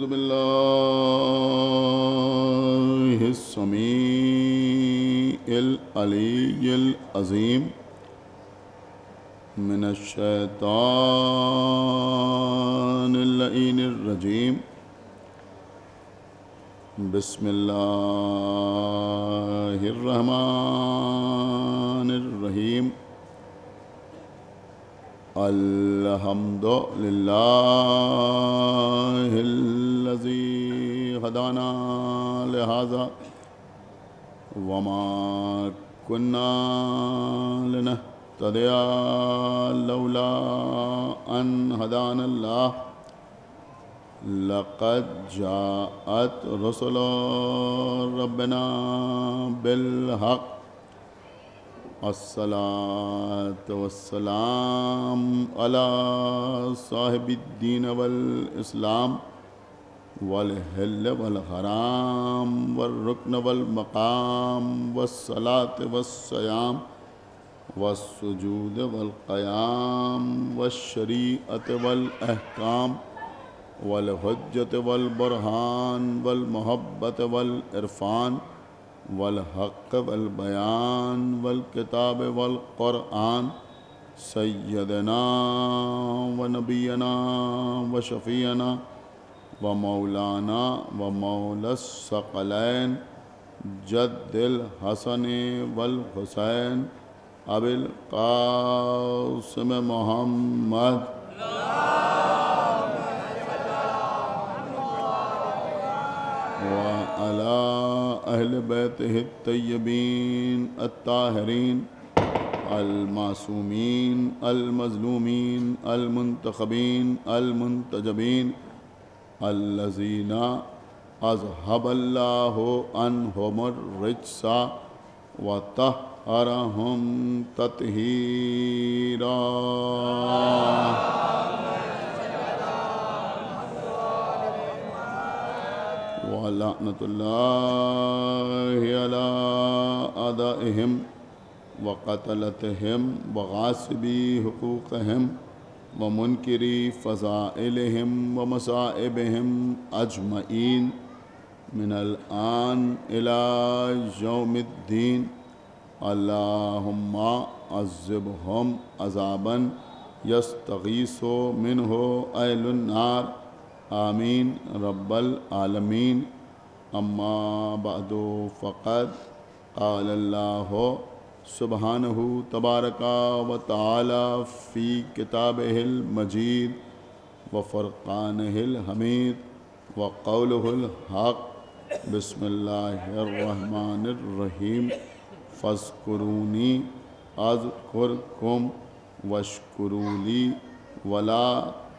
أعوذ بالله السميع العلي العظيم من الشيطان اللعين الرجيم بسم الله الرحمن الرحيم الحمد لله الذي هدانا لهذا وما كنا لنهتدي لولا أن هدانا الله لقد جاءت رسل ربنا بالحق الصلاة والسلام على صاحب الدين والإسلام والحل والحرام والركن والمقام والصلاة والصيام والسجود والقيام والشريعة والأحكام والحجة والبرهان والمحبة والعرفان والحق والبيان والكتاب والقرآن سيدنا ونبينا وشفينا ومولانا ومولى الثقلين جد الحسن والحسين أبي القاسم محمد وعلى أهل بيته الطيبين الطاهرين المعصومين المظلومين المنتخبين المنتجبين الذين أذهب الله عنهم الرجس وطهرهم تطهيرا ولعنة الله على أعدائهم وقتلتهم وغاصبي حقوقهم ومنكري فضائلهم ومصائبهم أجمعين من الآن إلى يوم الدين اللهم عذبهم عذابا يستغيث منه أهل النار آمین رب العالمین اما بعد فقد قال اللہ سبحانہ تبارک و تعالی فی کتابہ المجید وفرقانہ الحمید وقولہ الحق بسم اللہ الرحمن الرحیم فاذکرونی اذکرکم واشکروا لی ولا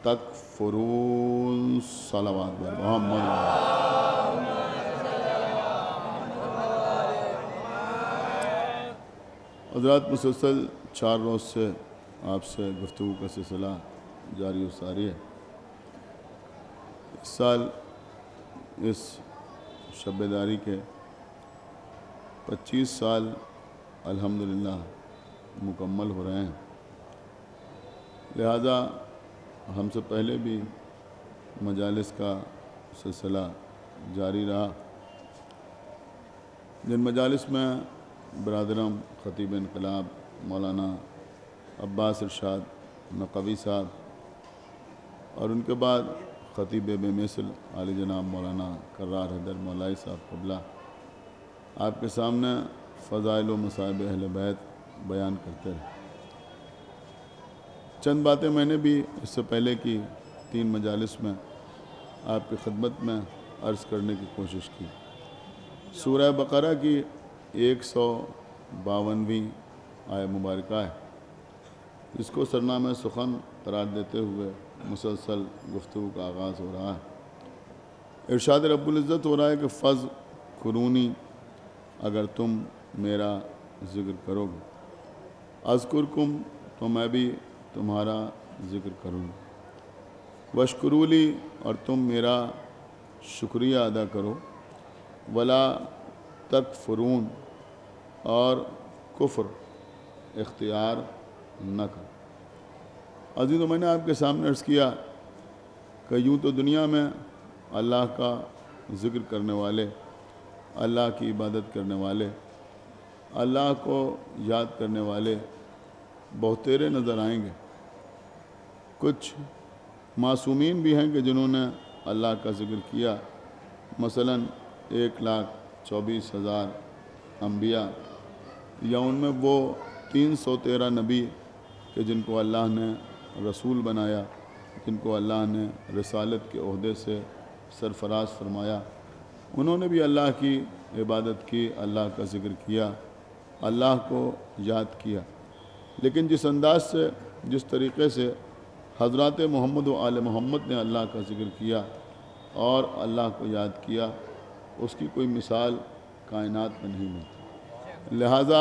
تکفرون صلوات محمد حضرات مسلسل 4 روز سے آپ سے گفتگو کا سلسلہ جاری و ساری ہے۔ اس سال اس شب داری کے 25 سال الحمدللہ مکمل ہو رہے ہیں، لہذا ہم سے پہلے بھی مجالس کا سلسلہ جاری رہا، جن مجالس میں برادرم خطیب انقلاب مولانا عباس ارشاد نقوی صاحب اور ان کے بعد خطیب بے مثل عالی جناب مولانا کرار حیدر مولائی صاحب قبلہ آپ کے سامنے فضائل و مصائب اہل بیت بیان کرتے رہے۔ چند باتیں میں نے بھی اس سے پہلے کی 3 مجالس میں آپ کی خدمت میں عرض کرنے کی کوشش کی۔ سورہ بقرہ کی 152ویں آیہ مبارکہ ہے، جس کو سرنامہ سخن قرار دیتے ہوئے مسلسل گفتگو کا آغاز ہو رہا ہے۔ ارشاد رب العزت ہو رہا ہے کہ فاذکرونی، اگر تم میرا ذکر کرو گے، اذکرکم، تو میں بھی تمہارا ذکر کروں، واشکروا لی، اور تم میرا شکریہ ادا کرو، ولا تکفرون، اور کفر اختیار نہ کرو۔ عزیزو، میں نے آپ کے سامنے عرض کیا کہ یوں تو دنیا میں اللہ کا ذکر کرنے والے، اللہ کی عبادت کرنے والے، اللہ کو یاد کرنے والے بہتیرے نظر آئیں گے۔ کچھ معصومین بھی ہیں کہ جنہوں نے اللہ کا ذکر کیا، مثلا 1,24,000 انبیاء، یا ان میں وہ 313 نبی کہ جن کو اللہ نے رسول بنایا، جن کو اللہ نے رسالت کے عہدے سے سرفراز فرمایا، انہوں نے بھی اللہ کی عبادت کی، اللہ کا ذکر کیا، اللہ کو یاد کیا۔ لیکن جس انداز سے، جس طریقے سے حضرات محمد و آل محمد نے اللہ کا ذکر کیا اور اللہ کو یاد کیا، اس کی کوئی مثال کائنات میں نہیں ملتی۔ لہٰذا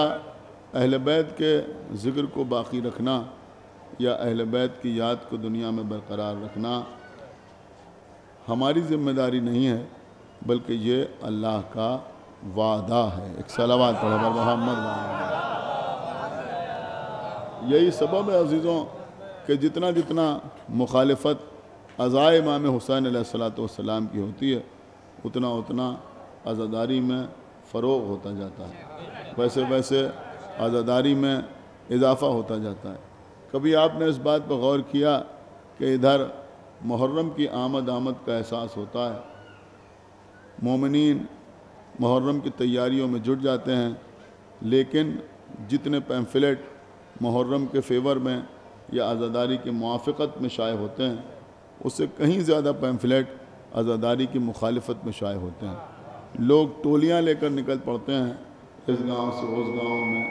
اہل بیت کے ذکر کو باقی رکھنا یا اہل بیت کی یاد کو دنیا میں برقرار رکھنا ہماری ذمہ داری نہیں ہے، بلکہ یہ اللہ کا وعدہ ہے۔ ایک صلوات پڑھو بر محمد۔ یہی سبب ہے عزیزوں کہ جتنا جتنا مخالفت عزائے امام حسین علیہ السلام کی ہوتی ہے، اتنا اتنا عزاداری میں فروغ ہوتا جاتا ہے، ویسے ویسے عزاداری میں اضافہ ہوتا جاتا ہے۔ کبھی آپ نے اس بات پر غور کیا کہ ادھر محرم کی آمد کا احساس ہوتا ہے، مومنین محرم کی تیاریوں میں جٹ جاتے ہیں، لیکن جتنے پیمفلیٹ محرم کے فیور میں یا عزاداری کی موافقت میں شائع ہوتے ہیں، اس سے کہیں زیادہ پیمفلیٹ عزاداری کی مخالفت میں شائع ہوتے ہیں۔ لوگ ٹولیاں لے کر نکل پڑتے ہیں، اس گاؤں سے اس گاؤں میں،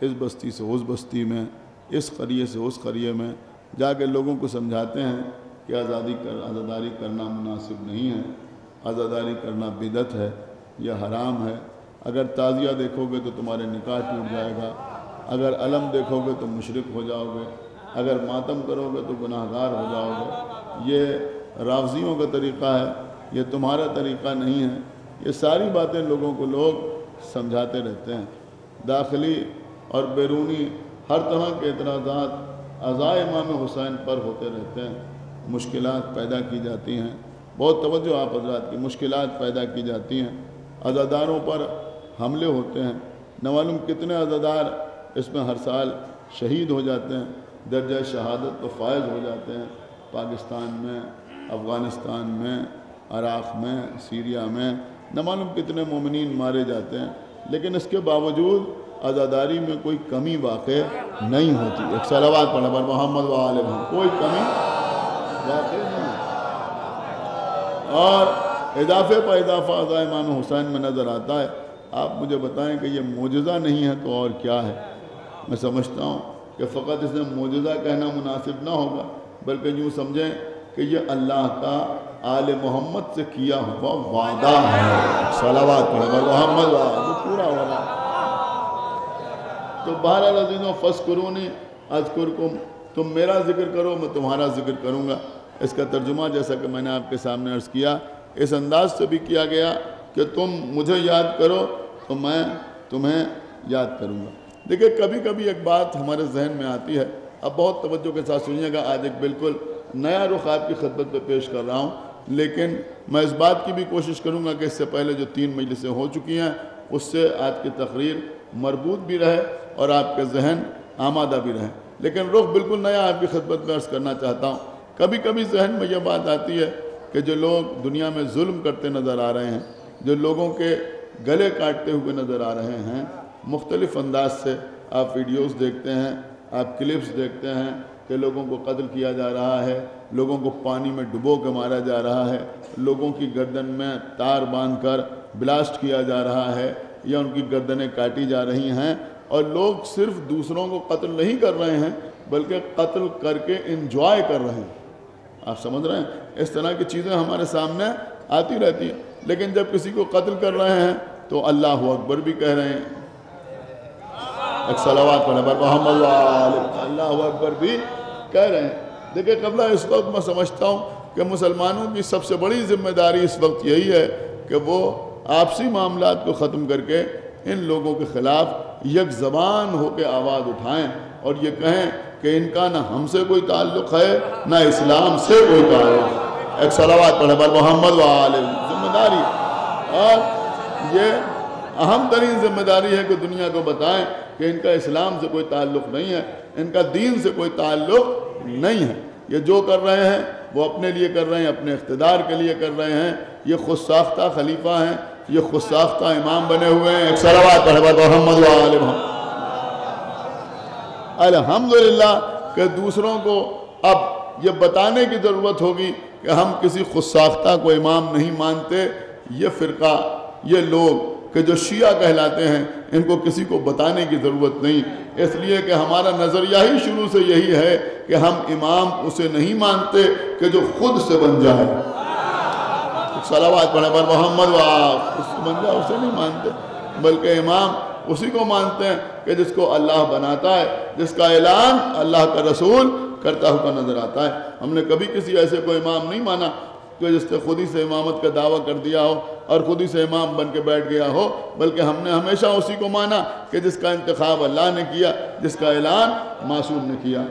اس بستی سے اس بستی میں، اس قریے سے اس قریے میں، جا کے لوگوں کو سمجھاتے ہیں کہ عزاداری کرنا مناسب نہیں ہے، عزاداری کرنا بدعت ہے یا حرام ہے۔ اگر تعزیہ دیکھو گے تو تمہارے نکاح ٹوٹ جائے گا، اگر علم دیکھو گے تو مشرک ہو جاؤ گے، اگر ماتم کرو گے تو گناہگار ہو جاؤ گے۔ یہ رافضیوں کا طریقہ ہے، یہ تمہارا طریقہ نہیں ہے۔ یہ ساری باتیں لوگوں کو لوگ سمجھاتے رہتے ہیں۔ داخلی اور بیرونی ہر طرح کے اعتراضات عزائے امام حسین پر ہوتے رہتے ہیں، مشکلات پیدا کی جاتی ہیں۔ بہت توجہ آپ حضرات کی، مشکلات پیدا کی جاتی ہیں، عزاداروں پر حملے ہوتے ہیں۔ نہ معلوم کتنے عزادار اس میں ہر سال شہید ہو جاتے ہیں، درجہ شہادت تو فائز ہو جاتے ہیں۔ پاکستان میں، افغانستان میں، عراق میں، سیریا میں نہ معلوم کتنے مومنین مارے جاتے ہیں، لیکن اس کے باوجود عزاداری میں کوئی کمی واقع نہیں ہوتی۔ ایک صلوات پڑھیں بر محمد و آل محمد۔ کوئی کمی واقع نہیں ہے، اور اضافے پر اضافہ عزائے امام حسین میں نظر آتا ہے۔ آپ مجھے بتائیں کہ یہ معجزہ نہیں ہے تو اور کیا ہے؟ میں سمجھتا ہوں کہ فقط اس نے معجزہ کہنا مناسب نہ ہوگا، بلکہ یوں سمجھیں کہ یہ اللہ کا آل محمد سے کیا ہوا وعدہ ہے۔ صلوات پڑھیں بر محمد، وہ پورا ہو رہا ہے۔ تو بہرحال عزیزوں، فاذکرونی اذکرکم، تم میرا ذکر کرو میں تمہارا ذکر کروں گا۔ اس کا ترجمہ جیسا کہ میں نے آپ کے سامنے عرض کیا، اس انداز سے بھی کیا گیا کہ تم مجھے یاد کرو تو میں تمہیں یاد کروں گا۔ دیکھیں کبھی کبھی ایک بات ہمارے ذہن میں آتی ہے، اب بہت توجہ کے ساتھ سنیے گا، آج ایک بالکل نیا رخ آپ کی خدمت پہ پیش کر رہا ہوں، لیکن میں اس بات کی بھی کوشش کروں گا کہ اس سے پہلے جو 3 مجلسیں ہو چکی ہیں اس سے آج کی تقریر مربوط بھی رہے اور آپ کے ذہن آمادہ بھی رہے، لیکن رخ بالکل نیا آپ کی خدمت میں عرض کرنا چاہتا ہوں۔ کبھی کبھی ذہن میں یہ بات آتی ہے کہ جو لوگ دنیا میں ظلم کرتے نظر آ رہے ہیں، جو لوگوں کے گلے کاٹتے ہوئے نظر آ رہے ہیں، مختلف انداز سے آپ ویڈیوز دیکھتے ہیں، آپ کلپس دیکھتے ہیں کہ لوگوں کو قتل کیا جا رہا ہے، لوگوں کو پانی میں ڈبو کے مارا جا رہا ہے، لوگوں کی گردن میں تار باندھ کر بلاسٹ کیا جا رہا ہے یا ان کی گردنیں کاٹی جا رہی ہیں، اور لوگ صرف دوسروں کو قتل نہیں کر رہے ہیں بلکہ قتل کر کے انجوائے کر رہے ہیں۔ آپ سمجھ رہے ہیں؟ اس طرح کی چیزیں ہمارے سامنے آتی رہتی ہیں، لیکن جب کسی کو قتل کر رہے ہیں تو اللہ اکبر بھی کہہ رہے ہیں۔ ایک صلوات پڑھیں بر محمد و آل محمد، اللہ اکبر بھی کہہ رہے ہیں۔ دیکھیں قبلہ اس وقت میں سمجھتا ہوں کہ مسلمانوں کی سب سے بڑی ذمہ داری اس وقت یہی ہے کہ وہ آپسی معاملات کو ختم کر کے ان لوگوں کے خلاف یک زبان ہو کے آواز اٹھائیں اور یہ کہیں کہ ان کا نہ ہم سے کوئی تعلق ہے نہ اسلام سے کوئی تعلق ہے۔ ایک صلوات پڑھے بر محمد و آل ذمہ داری. اور یہ اہم ترین ذمہ داری ہے کہ دنیا کو بتائیں کہ ان کا اسلام سے کوئی تعلق نہیں ہے, ان کا دین سے کوئی تعلق نہیں ہے. یہ جو کر رہے ہیں وہ اپنے لیے کر رہے ہیں, اپنے اقتدار کے لیے کر رہے ہیں. یہ خود ساختہ خلیفہ ہیں, یہ خود ساختہ امام بنے ہوئے ہیں. ایک صلوات پڑھے بر محمد و آل محمد. الحمدللہ کہ دوسروں کو اب یہ بتانے کی ضرورت ہوگی کہ ہم کسی خود ساختہ کو امام نہیں مانتے. یہ فرقہ, یہ لوگ کہ جو شیعہ کہلاتے ہیں, ان کو کسی کو بتانے کی ضرورت نہیں, اس لیے کہ ہمارا نظریہ ہی شروع سے یہی ہے کہ ہم امام اسے نہیں مانتے کہ جو خود سے بن جائے. صلوات پڑھے بر محمد و اس سے بن جائے, اسے نہیں مانتے, بلکہ امام اسی کو مانتے ہیں کہ جس کو اللہ بناتا ہے, جس کا اعلان اللہ کا رسول کرتا ہوا نظر آتا ہے. ہم نے کبھی کسی ایسے کو امام نہیں مانا کہ جس نے خود ہی سے امامت کا دعویٰ کر دیا ہو اور خود ہی سے امام بن کے بیٹھ گیا ہو, بلکہ ہم نے ہمیشہ اسی کو مانا کہ جس کا انتخاب اللہ نے کیا, جس کا اعلان معصوم نے کیا.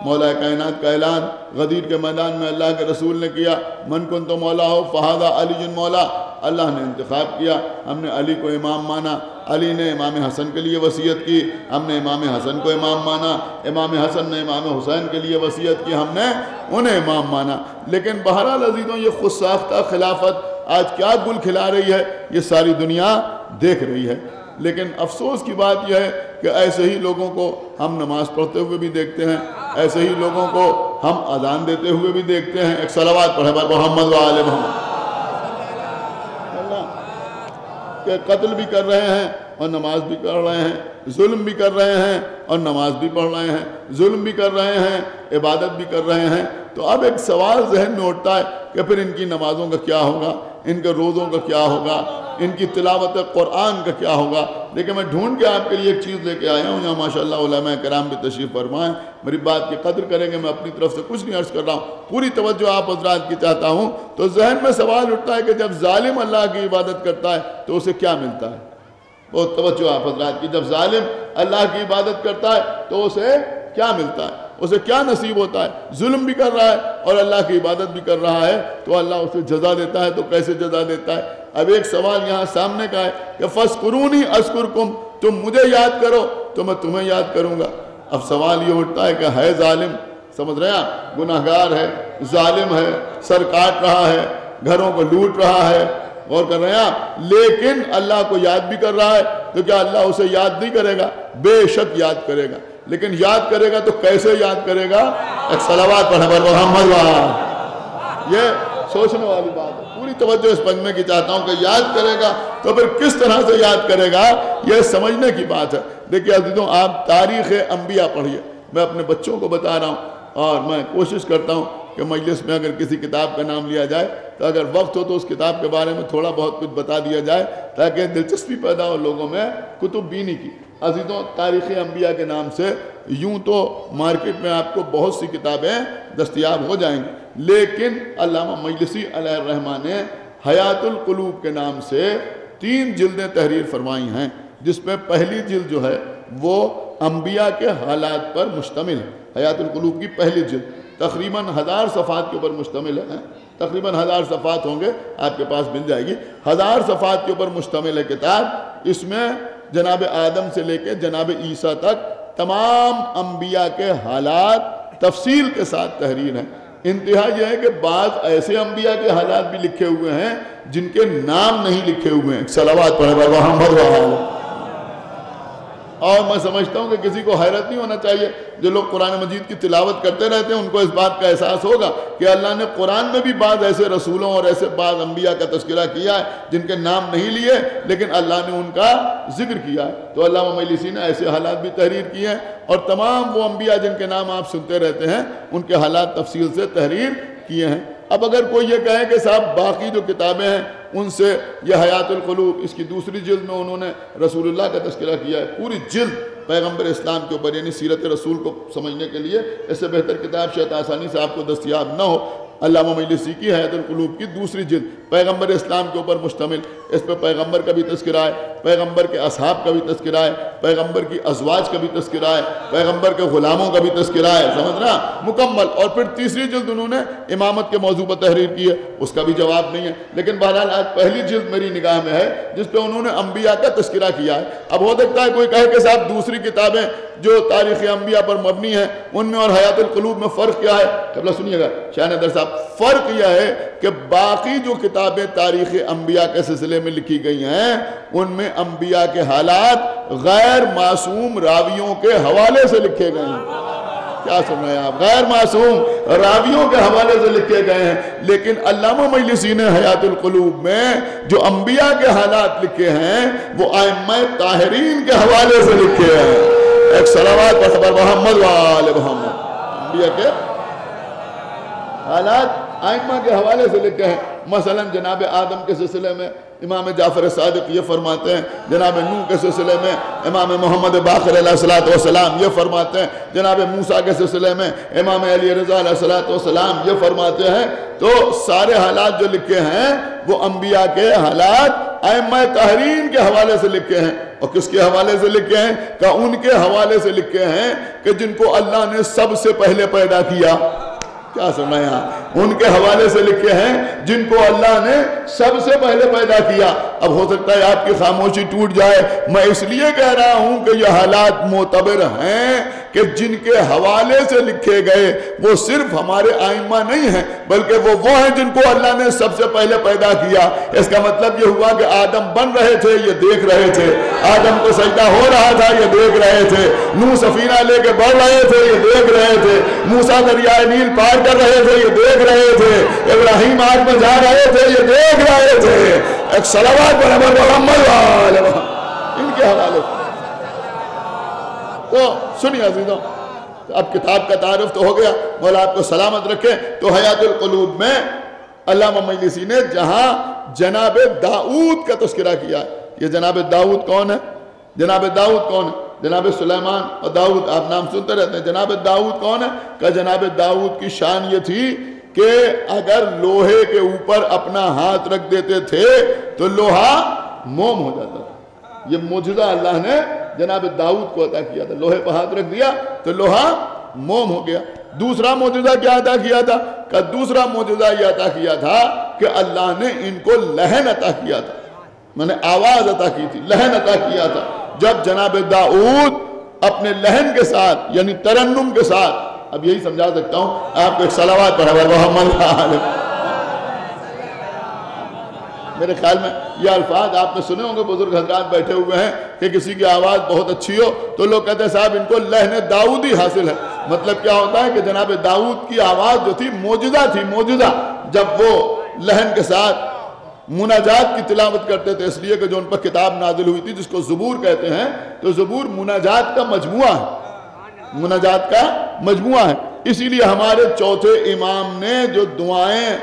مولا کائنات کا اعلان غدیر کے میدان میں اللہ کے رسول نے کیا, من کنت مولا ہو فہذا علی مولا. اللہ نے انتخاب کیا, ہم نے علی کو امام مانا. علی نے امام حسن کے لیے وصیت کی, ہم نے امام حسن کو امام مانا. امام حسن نے امام حسین کے لیے وصیت کی, ہم نے انہیں امام مانا. لیکن بہرحال عزیزوں, یہ خود ساختہ خلافت آج کیا گل کھلا رہی ہے یہ ساری دنیا دیکھ رہی ہے. لیکن افسوس کی بات یہ ہے کہ ایسے ہی لوگوں کو ہم نماز پڑھتے ہوئے بھی دیکھتے ہیں, ایسے ہی لوگوں کو ہم اذان دیتے ہوئے بھی دیکھتے ہیں. ایک صلوات پڑھے بر محمد و آل محمد. کہ قتل بھی کر رہے ہیں اور نماز بھی پڑھ رہے ہیں, ظلم بھی کر رہے ہیں اور نماز بھی پڑھ رہے ہیں, ظلم بھی کر رہے ہیں, عبادت بھی کر رہے ہیں. تو اب ایک سوال ذہن میں اٹھتا ہے کہ پھر ان کی نمازوں کا کیا ہوگا, ان کے روزوں کا کیا ہوگا, ان کی تلاوت قرآن کا کیا ہوگا. لیکن میں ڈھونڈ کے آپ کے لیے ایک چیز لے کے آیا ہوں, یہاں ماشاءاللہ علماء کرام بھی تشریف فرمائیں, میری بات کی قدر کریں گے. میں اپنی طرف سے کچھ نہیں عرض کر رہا ہوں, پوری توجہ آپ حضرات کی چاہتا ہوں. تو ذہن میں سوال اٹھتا ہے کہ جب ظالم اللہ کی عبادت کرتا ہے تو اسے کیا ملتا ہے. بہت توجہ آپ حضرات کی, جب ظالم اللہ کی عبادت کرتا ہے تو اسے کیا ملتا ہے, اسے کیا نصیب ہوتا ہے. ظلم بھی کر رہا ہے اور اللہ کی عبادت بھی کر رہا ہے تو اللہ اسے جزا دیتا ہے. تو کیسے جزا دیتا ہے؟ اب ایک سوال یہاں سامنے کا ہے کہ فَاذْكُرُونِي أَذْكُرْكُمْ, تم مجھے یاد کرو تو میں تمہیں یاد کروں گا. اب سوال یہ اٹھتا ہے کہ ہے ظالم, سمجھ رہے ہیں, گناہگار ہے, ظالم ہے, سر کاٹ رہا ہے, گھروں کو لوٹ رہا ہے, غور کر رہے ہیں, لیکن اللہ کو یاد بھی کر رہا ہے, تو کیا اللہ اسے یاد نہیں کرے گا؟ بے شک یاد کرے گا. لیکن یاد کرے گا تو کیسے یاد کرے گا؟ ایک صلوات پڑھے بر محمد و آل. یہ سوچنے والی بات ہے, پوری توجہ اس پنجمے کی چاہتا ہوں کہ یاد کرے گا تو پھر کس طرح سے یاد کرے گا, یہ سمجھنے کی بات ہے. دیکھیے عزیزوں, آپ تاریخ انبیاء پڑھیے. میں اپنے بچوں کو بتا رہا ہوں اور میں کوشش کرتا ہوں کہ مجلس میں اگر کسی کتاب کا نام لیا جائے تو اگر وقت ہو تو اس کتاب کے بارے میں تھوڑا بہت کچھ بتا دیا جائے تاکہ دلچسپی پیدا ہو لوگوں میں کتب بینی کی. عزیزوں, تاریخ انبیاء کے نام سے یوں تو مارکیٹ میں آپ کو بہت سی کتابیں دستیاب ہو جائیں گی, لیکن علامہ مجلسی علیہ الرحمہ نے حیات القلوب کے نام سے 3 جلدیں تحریر فرمائی ہیں, جس میں پہلی جلد جو ہے وہ انبیاء کے حالات پر مشتمل ہے. حیات القلوب کی پہلی جلد تقریباً 1000 صفحات کے اوپر مشتمل ہے. تقریباً 1000 صفحات ہوں گے, آپ کے پاس مل جائے گی. 1000 صفحات کے اوپر مشتمل ہے کتاب. اس میں جناب آدم سے لے کے جناب عیسیٰ تک تمام انبیاء کے حالات تفصیل کے ساتھ تحریر ہیں. انتہا یہ ہے کہ بعض ایسے انبیاء کے حالات بھی لکھے ہوئے ہیں جن کے نام نہیں لکھے ہوئے ہیں. صلوات پڑھے بر محمد و آل. اور میں سمجھتا ہوں کہ کسی کو حیرت نہیں ہونا چاہیے. جو لوگ قرآن مجید کی تلاوت کرتے رہتے ہیں ان کو اس بات کا احساس ہوگا کہ اللہ نے قرآن میں بھی بعض ایسے رسولوں اور ایسے بعض انبیاء کا تذکرہ کیا ہے جن کے نام نہیں لیے لیکن اللہ نے ان کا ذکر کیا ہے. تو علامہ مجلسی نے ایسے حالات بھی تحریر کیے ہیں اور تمام وہ انبیاء جن کے نام آپ سنتے رہتے ہیں ان کے حالات تفصیل سے تحریر کیے ہیں. اب اگر کوئی یہ کہے کہ صاحب باقی جو کتابیں ہیں ان سے یہ حیات القلوب اس کی دوسری جلد میں انہوں نے رسول اللہ کا تذکرہ کیا ہے, پوری جلد پیغمبر اسلام کے اوپر یعنی سیرت رسول کو سمجھنے کے لیے اس سے بہتر کتاب شاید آسانی سے آپ کو دستیاب نہ ہو. علامہ مجلسی کی حیات القلوب کی دوسری جلد پیغمبر اسلام کے اوپر مشتمل, اس پہ پیغمبر کا بھی تذکرہ ہے، پیغمبر کے اصحاب کا بھی تذکرہ ہے، پیغمبر کی ازواج کا بھی تذکرہ ہے، پیغمبر کے غلاموں کا بھی تذکرہ ہے، سمجھ رہا مکمل۔ اور پھر تیسری جلد انہوں نے امامت کے موضوع پر تحریر کی ہے، اس کا بھی جواب نہیں ہے، لیکن بہرحال آج پہلی جلد میری نگاہ میں ہے جس پہ انہوں نے انبیاء کا تذکرہ کیا ہے۔ اب ہو سکتا ہے کوئی کہے کہ صاحب دوسری کتابیں جو تاریخ انبیاء پر مبنی ہیں ان میں اور حیات القلوب میں فرق کیا ہے؟ قبلہ سنیے گا شاہ نادر صاحب، فرق یہ ہے کہ باقی جو کتابیں تاریخ انبیاء کے سلسلے میں لکھی گئی ہیں ان میں انبیاء کے حالات غیر معصوم راویوں کے حوالے سے لکھے گئے ہیں۔ کیا سن رہے ہیں آپ؟ غیر معصوم راویوں کے حوالے سے لکھے گئے ہیں، لیکن علامہ مجلسی نے حیات القلوب میں جو انبیاء کے حالات لکھے ہیں وہ ائمہ طاہرین کے حوالے سے لکھے ہیں۔ ایک صلوات پر خبر محمد وآل محمد، انبیاء کے حالات ائمہ کے حوالے سے لکھے ہیں۔ مثلا جناب آدم کے سلسلے میں امام جعفر صادق یہ فرماتے ہیں، جناب نوح کے سلسلے میں امام محمد باقر علیہ السلام یہ فرماتے ہیں، جناب موسیٰ کے سلسلے میں امام علی رضا علیہ السلام یہ فرماتے ہیں۔ تو سارے حالات جو لکھے ہیں وہ انبیاء کے حالات ائمہ طاہرین کے حوالے سے لکھے ہیں۔ اور کس کے حوالے سے لکھے ہیں؟ کہ ان کے حوالے سے لکھے ہیں کہ جن کو اللہ نے سب سے پہلے پیدا کیا۔ کیا سننا ہے یہاں؟ ان کے حوالے سے لکھے ہیں جن کو اللہ نے سب سے پہلے پیدا کیا۔ اب ہو سکتا ہے آپ کی خاموشی ٹوٹ جائے، میں اس لیے کہہ رہا ہوں کہ یہ حالات معتبر ہیں کہ جن کے حوالے سے لکھے گئے وہ صرف ہمارے ائمہ نہیں ہیں بلکہ وہ ہیں جن کو اللہ نے سب سے پہلے پیدا کیا۔ اس کا مطلب یہ ہوا کہ آدم بن رہے تھے، یہ دیکھ رہے تھے، آدم کو سجدہ ہو رہا تھا، یہ دیکھ رہے تھے، نوح سفینہ لے کے بڑھ رہے تھے، یہ دیکھ رہے تھے، موسیٰ دریائے نیل پار کر رہے تھے، یہ دیکھ رہے تھے، ابراہیم آگ میں جا رہے تھے، یہ دیکھ رہے تھے۔ ایک صلوات پر محمد وآل محمد، ان کے حوالے سے۔ تو سنیے عزیزوں، اب کتاب کا تعارف تو ہو گیا، مولا آپ کو سلامت رکھے۔ تو حیات القلوب میں علامہ مجلسی نے جہاں جناب داؤد کا تذکرہ کیا ہے، یہ جناب داؤد کون ہے؟ جناب داؤد کون ہے؟ جناب سلیمان اور داؤد، آپ نام سنتے رہتے ہیں۔ جناب داؤد کون ہے؟ کہ جناب داؤد کی شان یہ تھی کہ اگر لوہے کے اوپر اپنا ہاتھ رکھ دیتے تھے تو لوہا موم ہو جاتا تھا۔ یہ معجزہ اللہ نے جناب داؤد کو عطا کیا تھا، لوہے پر ہاتھ رکھ دیا تو لوہا موم ہو گیا۔ دوسرا معجزہ کیا عطا کیا تھا؟ کہ دوسرا معجزہ یہ عطا کیا تھا کہ اللہ نے ان کو لہن عطا کیا تھا، میں نے آواز عطا کی تھی، لہن عطا کیا تھا۔ جب جناب داؤد اپنے لہن کے ساتھ یعنی ترنم کے ساتھ، اب یہی سمجھا سکتا ہوں آپ کو، ایک صلوات پڑھا محمد علیہ۔ میرے خیال میں یہ الفاظ آپ نے سنے ہوں گے، بزرگ حضرات بیٹھے ہوئے ہیں کہ کسی کی آواز بہت اچھی ہو تو لوگ کہتے ہیں صاحب ان کو لہن داؤدی حاصل ہے۔ مطلب کیا ہوتا ہے کہ جناب داؤد کی آواز جو تھی معجزہ تھی، معجزہ۔ جب وہ لہن کے ساتھ مناجات کی تلاوت کرتے تھے، اس لیے کہ جو ان پر کتاب نازل ہوئی تھی جس کو زبور کہتے ہیں، تو زبور مناجات کا مجموعہ ہے، مناجات کا مجموعہ ہے۔ اسی لیے ہمارے چوتھے امام نے جو دعائیں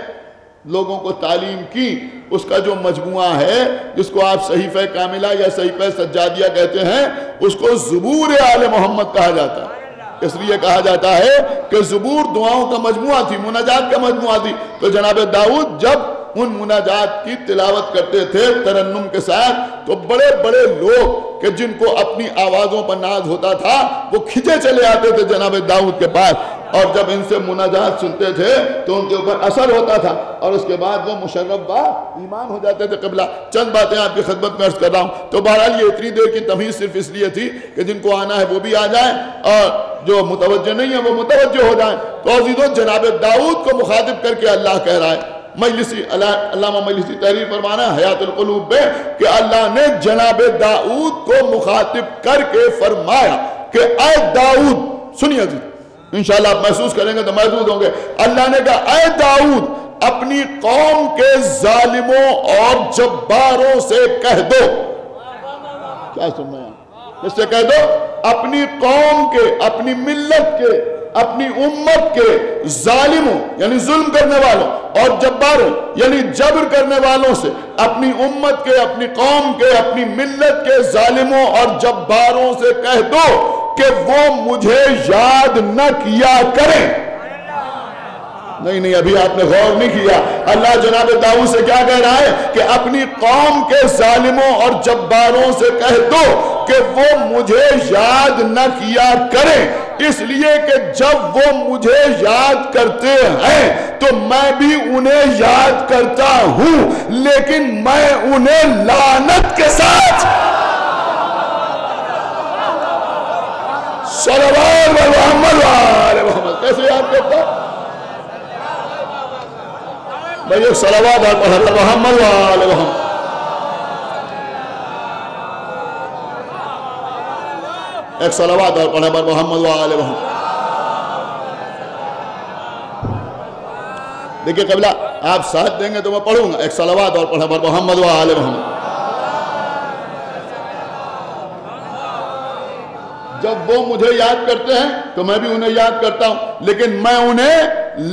لوگوں کو تعلیم کی اس کا جو مجموعہ ہے جس کو آپ صحیفہ کاملہ یا صحیفہ سجادیہ کہتے ہیں، اس کو زبور آل محمد کہا جاتا ہے۔ اس لیے کہا جاتا ہے کہ زبور دعاؤں کا مجموعہ تھی، مناجات کا مجموعہ تھی۔ تو جناب داؤد جب ان مناجات کی تلاوت کرتے تھے ترنم کے ساتھ تو بڑے بڑے لوگ کہ جن کو اپنی آوازوں پر ناز ہوتا تھا وہ کھچے چلے آتے تھے جناب داؤد کے پاس، اور جب ان سے مناجات سنتے تھے تو ان کے اوپر اثر ہوتا تھا اور اس کے بعد وہ مشرف با ایمان ہو جاتے تھے۔ قبلہ چند باتیں آپ کی خدمت میں عرض کر رہا ہوں۔ تو بہرحال یہ اتنی دیر کی تمہید صرف اس لیے تھی کہ جن کو آنا ہے وہ بھی آ جائیں اور جو متوجہ نہیں ہے وہ متوجہ ہو جائیں۔ تو عزیزوں، جناب داؤد کو مخاطب کر کے اللہ کہہ رہا ہے، مجلسی علامہ مجلسی تحریر فرمانا ہے حیات القلوب میں کہ اللہ نے جناب داؤد کو مخاطب کر کے فرمایا کہ اے داؤد، سنیے عزیز، انشاءاللہ آپ محسوس کریں گے تو محسوس ہوں گے۔ اللہ نے کہا اے داؤد اپنی قوم کے ظالموں اور جباروں سے کہہ دو، کیا سن رہے ہیں؟ اس سے کہہ دو اپنی قوم کے، اپنی ملت کے، اپنی امت کے ظالموں یعنی ظلم کرنے والوں اور جباروں یعنی جبر کرنے والوں سے، اپنی امت کے، اپنی قوم کے، اپنی ملت کے ظالموں اور جباروں سے کہہ دو کہ وہ مجھے یاد نہ کیا کریں۔ نہیں ابھی آپ نے غور نہیں کیا. اللہ جناب داؤد سے کیا کہہ رہا ہے کہ اپنی قوم کے ظالموں اور جباروں سے کہہ دو کہ وہ مجھے یاد نہ کیا کریں، اس لیے کہ جب وہ مجھے یاد کرتے ہیں تو میں بھی انہیں یاد کرتا ہوں، لیکن میں انہیں لعنت کے ساتھ. صلوات محمد وآل محمد. کیسے یاد کرتا بھائی؟ ایک صلوات اور پڑھا محمد وآل محمد. ایک صلوات اور پڑھا محمد وآل محمد. دیکھیں قبلہ آپ ساتھ دیں گے تو میں پڑھوں گا. ایک صلوات اور پڑھا محمد وآل محمد. جب وہ مجھے یاد کرتے ہیں تو میں بھی انہیں یاد کرتا ہوں، لیکن میں انہیں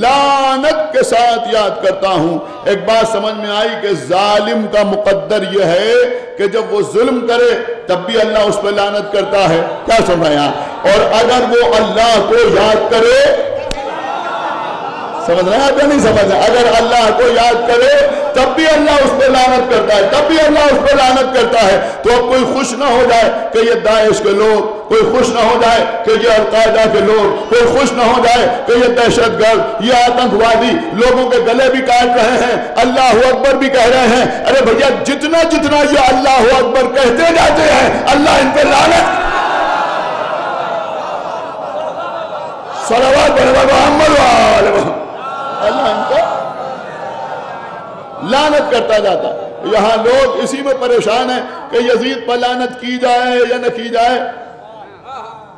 لعنت کے ساتھ یاد کرتا ہوں. ایک بات سمجھ میں آئی کہ ظالم کا مقدر یہ ہے کہ جب وہ ظلم کرے تب بھی اللہ اس پہ لعنت کرتا ہے. کیا سمجھا یہاں؟ اور اگر وہ اللہ کو یاد کرے، سمجھ رہے ہیں آپ یا نہیں سمجھ رہے؟ اگر اللہ کو یاد کرے تب بھی اللہ اس پہ لعنت کرتا ہے، تب بھی اللہ اس پہ لعنت کرتا ہے. تو اب کوئی خوش نہ ہو جائے کہ یہ داعش کے لوگ، کوئی خوش نہ ہو جائے کہ یہ القاعدہ کے لوگ، کوئی خوش نہ ہو جائے کہ یہ دہشت گرد، یہ آتنکوادی لوگوں کے گلے بھی کاٹ رہے ہیں، اللہ اکبر بھی کہہ رہے ہیں. ارے بھیا جتنا جتنا یہ اللہ اکبر کہتے جاتے ہیں اللہ ان پہ لعنت. صلوات محمد وآل محمد. اللہ ان کو لعنت کرتا جاتا. یہاں لوگ اسی میں پریشان ہیں کہ یزید پر لعنت کی جائے یا نہ کی جائے.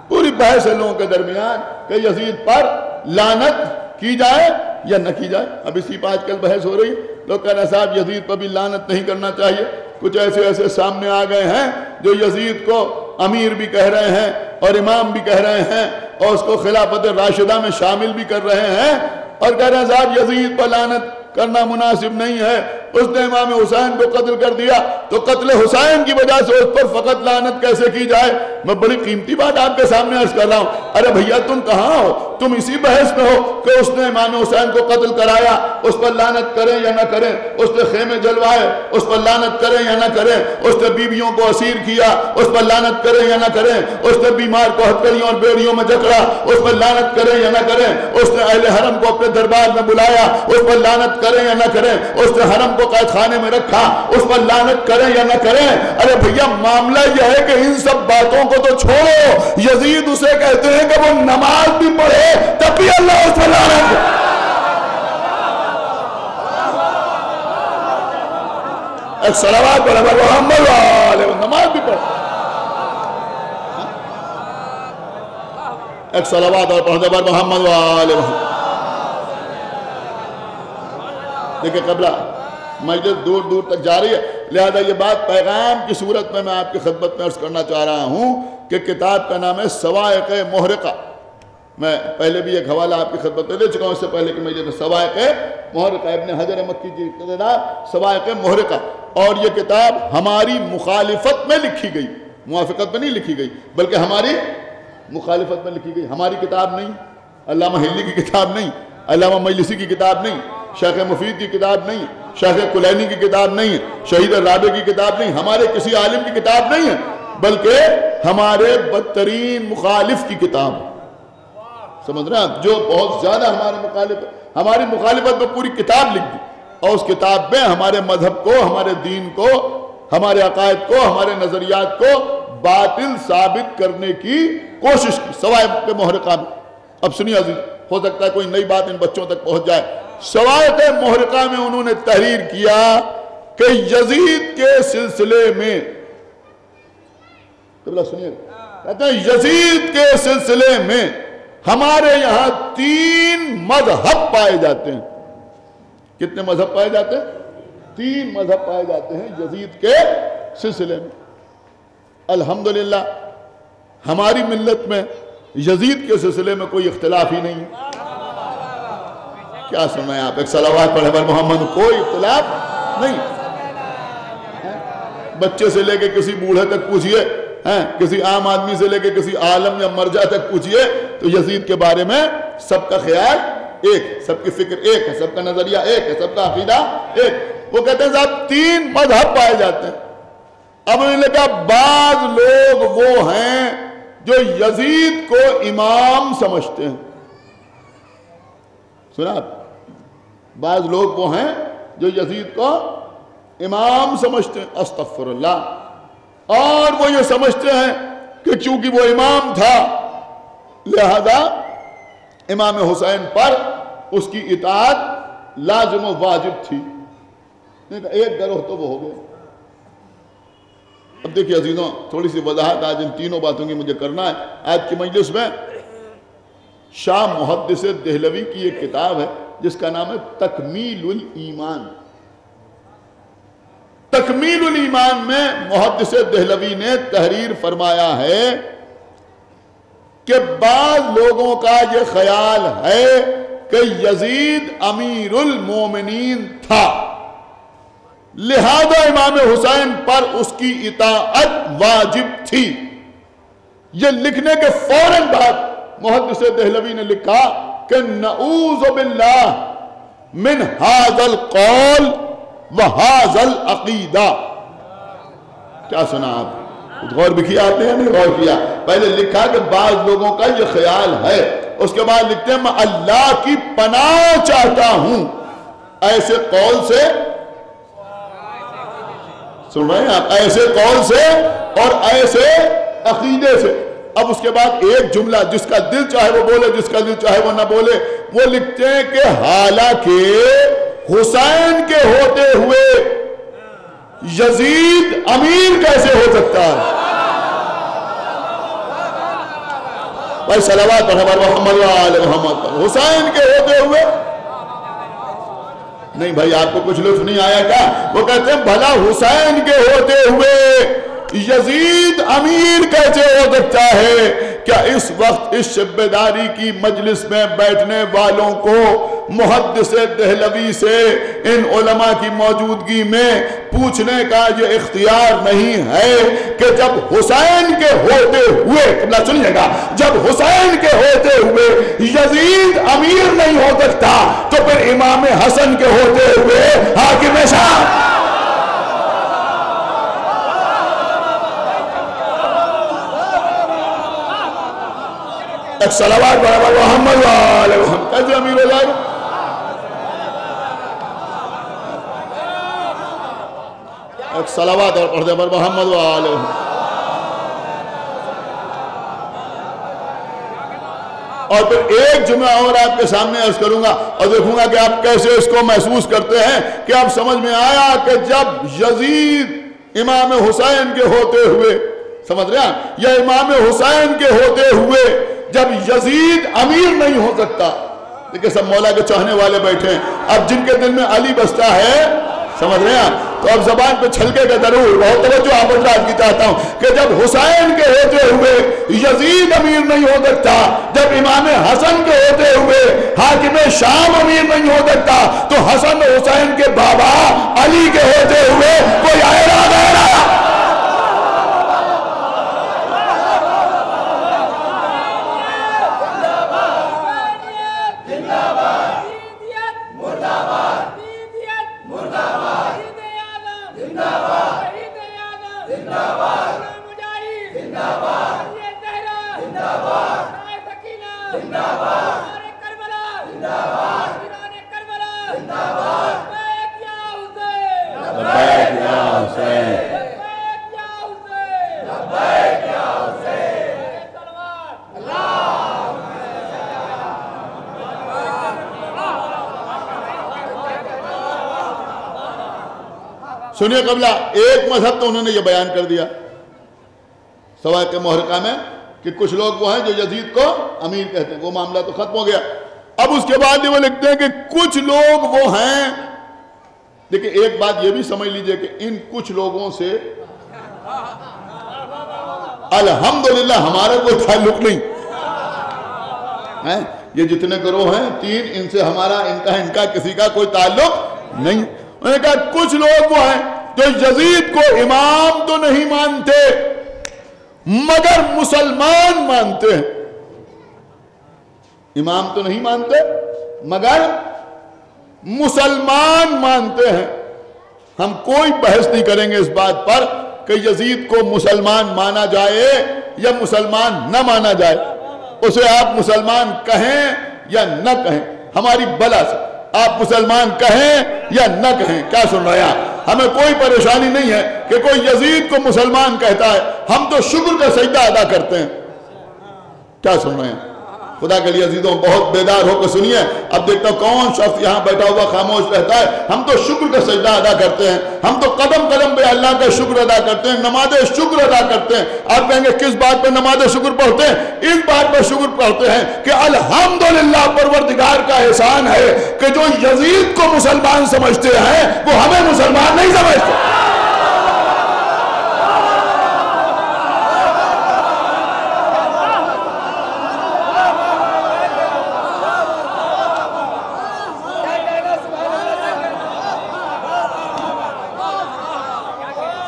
پوری بحث ہے لوگوں کے درمیان کہ یزید پر لعنت کی جائے یا نہ کی جائے. اب اسی پر آج کل بحث ہو رہی ہے. لوگ کہہ رہے ہیں صاحب یزید پر بھی لعنت نہیں کرنا چاہیے. کچھ ایسے سامنے آ گئے ہیں جو یزید کو امیر بھی کہہ رہے ہیں اور امام بھی کہہ رہے ہیں اور اس کو خلافت راشدہ میں شامل بھی کر رہے ہیں اور کہہ رہے ہیں صاحب یزید پر لعنت کرنا مناسب نہیں ہے، اس نے امام حسین کو قتل کر دیا تو قتل حسین کی وجہ سے اس پر فقط لعنت کیسے کی جائے. میں بڑی قیمتی بات آپ کے سامنے عرض کر رہا ہوں. ارے بھیا تم کہاں ہو؟ تم اسی بحث میں ہو کہ اس نے امام حسین کو قتل کرایا، اس پر لعنت کریں یا نہ کریں. اس نے خیمے جلوائے، اس پر لعنت کریں یا نہ کریں. اس نے بیویوں کو اسیر کیا، اس پر لعنت کریں یا نہ کریں. اس نے بیمار کو ہتھکڑیوں اور بیڑیوں میں جکڑا، اس پر لعنت کریں یا نہ کریں. اس نے اہل حرم کو اپنے دربار میں بلایا، اس پر لعنت کریں یا نہ کریں. اس نے حرم کو قید خانے میں رکھا، اس پر لعنت کریں یا نہ کریں. ارے بھیا معاملہ یہ ہے کہ ان سب باتوں کو تو چھوڑو. یزید اسے کہتے ہیں کہ وہ نماز بھی پڑھے تب بھی اللہ اس پر لعنت کرے. ایک صلوات پڑھے محمد والے نماز بھی پڑھے. ایک صلوات اور پڑھے محمد والے. دیکھیں قبلہ مجلس دور دور تک جاری ہے، لہذا یہ بات پیغام کی صورت میں آپ کی خدمت میں عرض کرنا چاہ رہا ہوں کہ کتاب کا نام ہے صواعق محرقہ. میں پہلے بھی ایک حوالہ آپ کی خدمت میں دے چکا ہوں اس سے پہلے کہ مجھے صواعق محرقہ ابن حجر مکی کی کتاب صواعق محرقہ. اور یہ کتاب ہماری مخالفت میں لکھی گئی، موافقت میں نہیں لکھی گئی بلکہ ہماری مخالفت میں لکھی گئی. ہماری کتاب نہیں، علامہ ہلی کی کتاب نہیں، علامہ مجلسی کی کتاب نہیں، شیخ مفید کی کتاب نہیں، شیخ کلینی کی کتاب نہیں ہے، شہید رابع کی کتاب نہیں، ہمارے کسی عالم کی کتاب نہیں ہے بلکہ ہمارے بدترین مخالف کی کتاب. سمجھ رہے ہیں جو بہت زیادہ ہماری مخالفت میں پوری کتاب لکھ دی اور اس کتاب میں ہمارے مذہب کو، ہمارے دین کو، ہمارے عقائد کو، ہمارے نظریات کو باطل ثابت کرنے کی کوشش کی. صواعق محرقہ میں اب سنیے عزیز، ہو سکتا ہے کوئی نئی بات ان بچوں تک پہنچ جائے. صواعق محرقہ میں انہوں نے تحریر کیا کہ یزید کے سلسلے میں، سنیے کہتے ہیں یزید کے سلسلے میں ہمارے یہاں 3 مذہب پائے جاتے ہیں. کتنے مذہب پائے جاتے ہیں؟ 3 مذہب پائے جاتے ہیں یزید کے سلسلے میں. الحمدللہ ہماری ملت میں یزید کے سلسلے میں کوئی اختلاف ہی نہیں ہے. کیا سنائیں آپ؟ ایک صلوات پڑھے پر محمد. کوئی اختلاف نہیں. بچے سے لے کے کسی بوڑھے تک پوچھئے، کسی عام آدمی سے لے کے کسی عالم یا مرجع تک پوچھئے تو یزید کے بارے میں سب کا خیال ایک، سب کی فکر ایک ہے، سب کا نظریہ ایک ہے، سب کا عقیدہ ایک. وہ کہتے ہیں صاحب 3 مذہب پائے جاتے ہیں. اب انہوں نے کہا بعض لوگ وہ ہیں جو یزید کو امام سمجھتے ہیں. سنا آپ؟ بعض لوگ وہ ہیں جو یزید کو امام سمجھتے ہیں. استغفر اللہ. اور وہ یہ سمجھتے ہیں کہ چونکہ وہ امام تھا لہذا امام حسین پر اس کی اطاعت لازم و واجب تھی. ایک گروہ تو وہ ہو گئے. اب دیکھیے عزیزوں، تھوڑی سی وضاحت آج ان تینوں باتوں کی مجھے کرنا ہے. آج کی مجلس میں شاہ محدث دہلوی کی ایک کتاب ہے جس کا نام ہے تکمیل الایمان. تکمیل الایمان میں محدث دہلوی نے تحریر فرمایا ہے کہ بعض لوگوں کا یہ خیال ہے کہ یزید امیر المومنین تھا لہذا امام حسین پر اس کی اطاعت واجب تھی. یہ لکھنے کے فوراً بعد محدث دہلوی نے لکھا کہ نعوذ باللہ من ھذا القول وَهَذَا الْعَقِيدَةِ. کیا سنا آپ؟ غور بھی کیا آپ نے یا نہیں غور کیا؟ پہلے لکھا کہ بعض لوگوں کا یہ خیال ہے، اس کے بعد لکھتے ہیں میں اللہ کی پناہ چاہتا ہوں ایسے قول سے. سن رہے ہیں آپ؟ ایسے قول سے اور ایسے عقیدے سے. اب اس کے بعد ایک جملہ جس کا دل چاہے وہ بولے، جس کا دل چاہے وہ نہ بولے. وہ لکھتے ہیں کہ حالانکہ حسین کے ہوتے ہوئے یزید امیر کیسے ہو سکتا ہے؟ بھائی صلوات پڑھیں محمد وآل محمد. حسین کے ہوتے ہوئے نہیں بھائی، آپ کو کچھ لطف نہیں آیا کیا؟ وہ کہتے ہیں بھلا حسین کے ہوتے ہوئے یزید امیر کیسے ہو سکتا ہے؟ کیا اس وقت اس شبیداری کی مجلس میں بیٹھنے والوں کو محدث دہلوی سے ان علماء کی موجودگی میں پوچھنے کا یہ اختیار نہیں ہے کہ جب حسین کے ہوتے ہوئے، قبلہ سنیے گا، جب حسین کے ہوتے ہوئے یزید امیر نہیں ہو سکتا تو پھر امام حسن کے ہوتے ہوئے حاکم شام. ایک صلوات برابر محمد وآل محمد. کیسے امیر ہو جائے گا؟ ایک صلوات اور پڑھ دے پر محمد وآل محمد. اور پھر ایک جمعہ اور آپ کے سامنے عرض کروں گا اور دیکھوں گا کہ آپ کیسے اس کو محسوس کرتے ہیں کہ آپ سمجھ میں آیا کہ جب یزید امام حسین کے ہوتے ہوئے، سمجھ رہے ہیں، یا امام حسین کے ہوتے ہوئے جب یزید امیر نہیں ہو سکتا. دیکھیں سب مولا کے چاہنے والے بیٹھے ہیں، اب جن کے دل میں علی بستا ہے، سمجھ رہے ہیں، تو اب زبان پہ چھلکے کا ضرور بہت توجہ آپ حضرات کی چاہتا ہوں کہ جب حسین کے ہوتے ہوئے یزید امیر نہیں ہو سکتا، جب امام حسن کے ہوتے ہوئے حاکم شام امیر نہیں ہو سکتا، تو حسن و حسین کے بابا علی کے ہوتے ہوئے کوئی آئرہ غیرہ. سنیے قبلہ ایک مذہب تو انہوں نے یہ بیان کر دیا سوائے کے محرقہ میں کہ کچھ لوگ وہ ہیں جو یزید کو امیر کہتے ہیں، وہ معاملہ تو ختم ہو گیا. اب اس کے بعد وہ لکھتے ہیں کہ کچھ لوگ وہ ہیں. دیکھیں ایک بات یہ بھی سمجھ لیجئے کہ ان کچھ لوگوں سے الحمدللہ ہمارا کوئی تعلق نہیں. یہ جتنے گروہ ہیں 3، ان سے ہمارا ان کا کسی کا کوئی تعلق نہیں. انہوں نے کہا کچھ لوگ وہ ہیں جو یزید کو امام تو نہیں مانتے مگر مسلمان مانتے ہیں. امام تو نہیں مانتے مگر مسلمان مانتے ہیں. ہم کوئی بحث نہیں کریں گے اس بات پر کہ یزید کو مسلمان مانا جائے یا مسلمان نہ مانا جائے. اسے آپ مسلمان کہیں یا نہ کہیں ہماری بلا سے، آپ مسلمان کہیں یا نہ کہیں. کیا سن رہے ہیں؟ ہمیں کوئی پریشانی نہیں ہے کہ کوئی یزید کو مسلمان کہتا ہے. ہم تو شکر کا سجدہ ادا کرتے ہیں. کیا سن رہے ہیں؟ خدا کے لیے عزیزوں بہت بیدار ہو کے سنیے. اب دیکھتا ہوں کون شخص یہاں بیٹھا ہوا خاموش رہتا ہے. ہم تو شکر کا سجدہ ادا کرتے ہیں. ہم تو قدم قدم پہ اللہ کا شکر ادا کرتے ہیں، نماز شکر ادا کرتے ہیں. آپ کہیں گے کس بات پہ نماز شکر پڑھتے ہیں؟ اس بات پہ شکر پڑھتے ہیں کہ الحمدللہ پروردگار کا احسان ہے کہ جو یزید کو مسلمان سمجھتے ہیں وہ ہمیں مسلمان نہیں سمجھتے.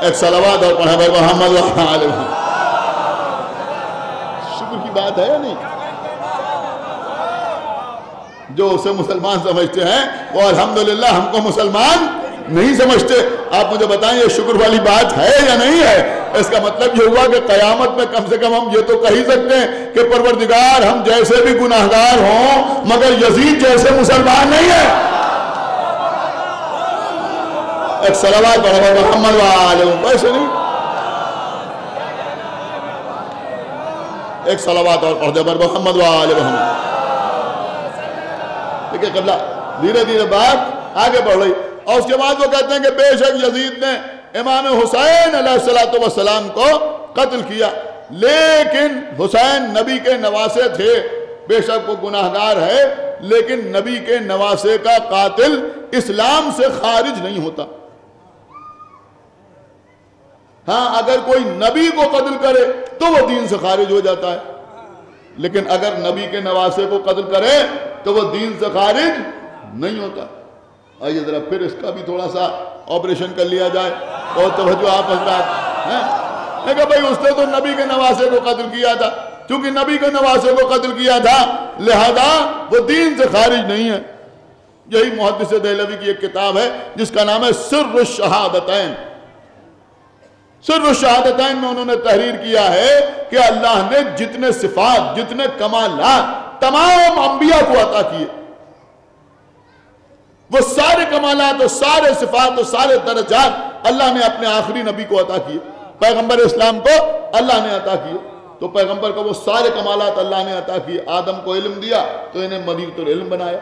ایک صلوات اور پڑھیں بھائی محمد علیہ وسلم. شکر کی بات ہے یا نہیں؟ جو اسے مسلمان سمجھتے ہیں وہ الحمدللہ ہم کو مسلمان نہیں سمجھتے. آپ مجھے بتائیں یہ شکر والی بات ہے یا نہیں ہے؟ اس کا مطلب یہ ہوا کہ قیامت میں کم سے کم ہم یہ تو کہہ ہی سکتے ہیں کہ پروردگار ہم جیسے بھی گناہگار ہوں مگر یزید جیسے مسلمان نہیں ہے. ایک صلوات پڑھا محمد وآلہ ویسے نہیں. ایک صلوات اور پڑھ دے پر محمد وآلہ محمد. دیکھیں قبلہ دھیرے دھیرے بات آگے بڑھ رہی. اور اس کے بعد وہ کہتے ہیں کہ بے شک یزید نے امام حسین علیہ السلام کو قتل کیا، لیکن حسین نبی کے نواسے تھے. بے شک وہ گناہگار ہے لیکن نبی کے نواسے کا قاتل اسلام سے خارج نہیں ہوتا. ہاں اگر کوئی نبی کو قتل کرے تو وہ دین سے خارج ہو جاتا ہے، لیکن اگر نبی کے نواسے کو قتل کرے تو وہ دین سے خارج نہیں ہوتا. آئیے ذرا پھر اس کا بھی تھوڑا سا آپریشن کر لیا جائے. اور توجہ آپ حضرات ہیں کہ بھائی اس نے تو نبی کے نواسے کو قتل کیا تھا، چونکہ نبی کے نواسے کو قتل کیا تھا لہذا وہ دین سے خارج نہیں ہے. یہی محدث دہلوی کی ایک کتاب ہے جس کا نام ہے سر الشہادتین. سر الشہادتین میں انہوں نے تحریر کیا ہے کہ اللہ نے جتنے صفات جتنے کمالات تمام انبیاء کو عطا کیے، وہ سارے کمالات اور سارے صفات اور سارے درجات اللہ نے اپنے آخری نبی کو عطا کیے. پیغمبر اسلام کو اللہ نے عطا کیے تو پیغمبر کو وہ سارے کمالات اللہ نے عطا کیے. آدم کو علم دیا تو انہیں مدینۃ العلم بنایا.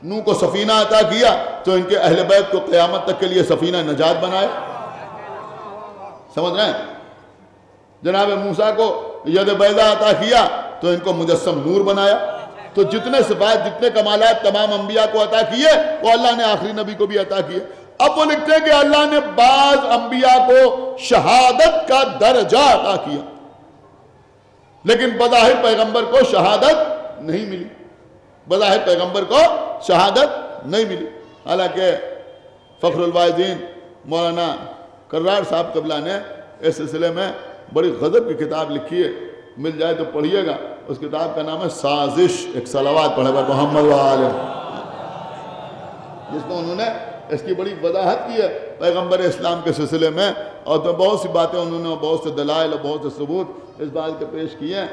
نوح کو سفینہ عطا کیا تو ان کے اہل بیت کو قیامت تک کے لیے سفینہ نجات بنایا. سمجھ رہے ہیں؟ جناب موسیٰ کو ید بیضا عطا کیا تو ان کو مجسم نور بنایا. تو جتنے صفات جتنے کمالات تمام انبیاء کو عطا کیے وہ اللہ نے آخری نبی کو بھی عطا کیے. اب وہ لکھتے ہیں کہ اللہ نے بعض انبیاء کو شہادت کا درجہ عطا کیا لیکن بظاہر پیغمبر کو شہادت نہیں ملی. بظاہر پیغمبر کو شہادت نہیں ملی. حالانکہ فخر الواعظین مولانا کرار صاحب قبلہ نے اس سلسلے میں بڑی غضب کی کتاب لکھی ہے، مل جائے تو پڑھیے گا. اس کتاب کا نام ہے سازش. ایک صلوات پڑھے بھائی محمد وآلہ، جس میں انہوں نے اس کی بڑی وضاحت کی ہے پیغمبر اسلام کے سلسلے میں. اور تو بہت سی باتیں انہوں نے بہت سے دلائل اور بہت سے ثبوت اس بات کے پیش کیے ہیں.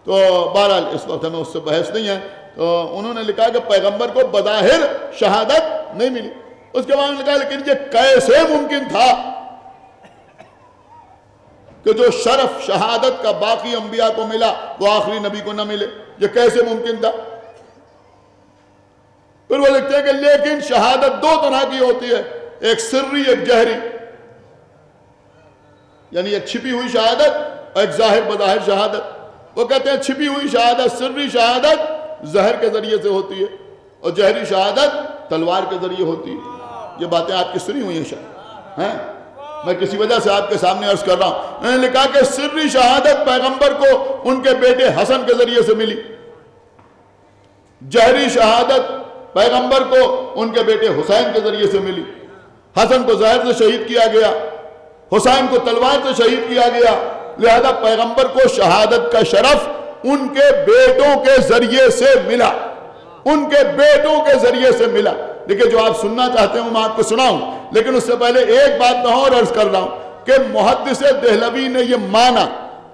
تو بہرحال اس وقت ہمیں اس سے بحث نہیں ہے. تو انہوں نے لکھا کہ پیغمبر کو بظاہر شہادت نہیں ملی. اس کے بعد لکھا لیکن یہ کیسے ممکن تھا کہ جو شرف شہادت کا باقی انبیاء کو ملا وہ آخری نبی کو نہ ملے؟ یہ کیسے ممکن تھا؟ پھر وہ لکھتے ہیں کہ لیکن شہادت دو طرح کی ہوتی ہے، ایک سری ایک جہری. یعنی ایک چھپی ہوئی شہادت اور ایک ظاہر بظاہر شہادت. وہ کہتے ہیں چھپی ہوئی شہادت سری شہادت زہر کے ذریعے سے ہوتی ہے اور جہری شہادت تلوار کے ذریعے ہوتی ہے. یہ باتیں آپ کی سنی ہوئی ہیں شاید ہیں، میں کسی وجہ سے آپ کے سامنے عرض کر رہا ہوں. انہوں نے لکھا کہ سری شہادت پیغمبر کو ان کے بیٹے حسن کے ذریعے سے ملی، جہری شہادت پیغمبر کو ان کے بیٹے حسین کے ذریعے سے ملی. حسن کو زہر سے شہید کیا گیا، حسین کو تلوار سے شہید کیا گیا، لہذا پیغمبر کو شہادت کا شرف ان کے بیٹوں کے ذریعے سے ملا. ان کے بیٹوں کے ذریعے سے ملا. دیکھیں جو آپ سننا چاہتے ہیں میں آپ کو سناؤں، لیکن اس سے پہلے ایک بات میں اور عرض کر رہا ہوں کہ محدث دہلوی نے یہ مانا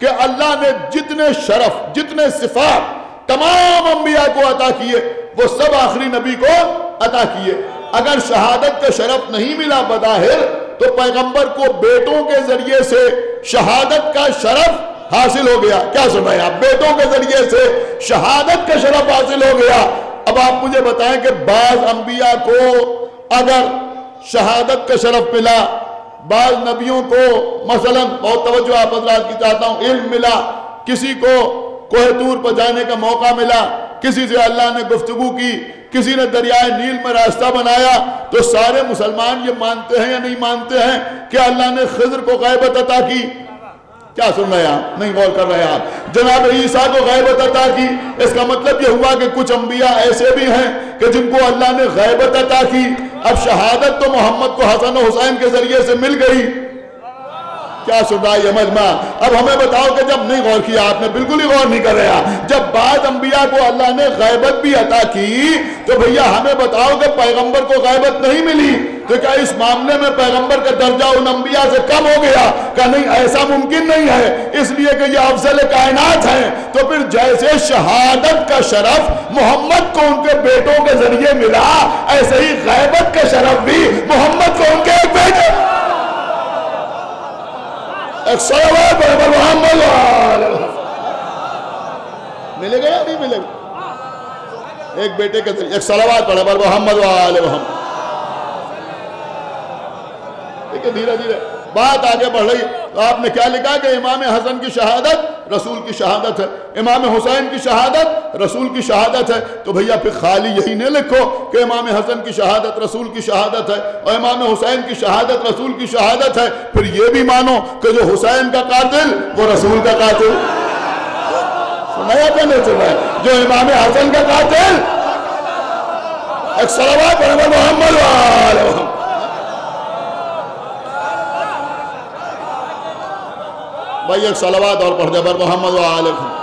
کہ اللہ نے جتنے شرف، جتنے صفات تمام انبیاء کو عطا کیے وہ سب آخری نبی کو عطا کیے. اگر شہادت کا شرف نہیں ملا بظاہر تو پیغمبر کو بیٹوں کے ذریعے سے شہادت کا شرف حاصل ہو گیا. کیا سن رہے ہیں آپ؟ بیٹوں کے ذریعے سے شہادت کا شرف حاصل ہو گیا. اب آپ مجھے بتائیں کہ بعض انبیاء کو اگر شہادت کا شرف ملا، بعض نبیوں کو مثلا بہت توجہ آپ حضرات کی چاہتا ہوں، علم ملا، کسی کو کوہ طور پر جانے کا موقع ملا، کسی سے اللہ نے گفتگو کی، کسی نے دریائے نیل میں راستہ بنایا، تو سارے مسلمان یہ مانتے ہیں یا نہیں مانتے ہیں کہ اللہ نے خضر کو غیبت عطا کی؟ کیا سن رہے ہیں آپ؟ نہیں غور کر رہے ہیں آپ؟ جناب عیسیٰ کو غیبت عطا کی. اس کا مطلب یہ ہوا کہ کچھ انبیاء ایسے بھی ہیں کہ جن کو اللہ نے غیبت عطا کی. اب شہادت تو محمد کو حسن و حسین کے ذریعے سے مل گئی. کیا سن رہا ہے یہ مجمع؟ اب ہمیں بتاؤ کہ جب نہیں غور کیا آپ نے، بالکل ہی غور نہیں کر رہے آپ، جب بعض انبیاء کو اللہ نے غیبت بھی عطا کی تو بھیا ہمیں بتاؤ کہ پیغمبر کو غیبت نہیں ملی، تو کیا اس معاملے میں پیغمبر کا درجہ ان انبیاء سے کم ہو گیا؟ کہ نہیں، ایسا ممکن نہیں ہے، اس لیے کہ یہ افضل کائنات ہیں. تو پھر جیسے شہادت کا شرف محمد کو ان کے بیٹوں کے ذریعے ملا، ایسے ہی غیبت کا شرف بھی محمد کو ان کے ایک بیٹے. ایک صلوات پر محمد ملے گا یا نہیں ملے گا؟ ایک بیٹے کے ذریعے ایک صلوات پڑھے پر محمد وآل محمد. دیکھیں دھیرے دھیرے بات آگے بڑھ رہی. تو آپ نے کیا لکھا کہ امام حسن کی شہادت رسول کی شہادت ہے، امام حسین کی شہادت رسول کی شہادت ہے. تو بھیا پھر خالی یہی نہ لکھو کہ امام حسن کی شہادت رسول کی شہادت ہے اور امام حسین کی شہادت رسول کی شہادت ہے، پھر یہ بھی مانو کہ جو حسین کا قاتل وہ رسول کا قاتل. سنایا کہ نہیں سنا ہے؟ جو امام حسن کا قاتل، ایک صلوات پر محمد وآل محمد. بھائی ایک صلوات اور پڑھ دے پر محمد وآل محمد.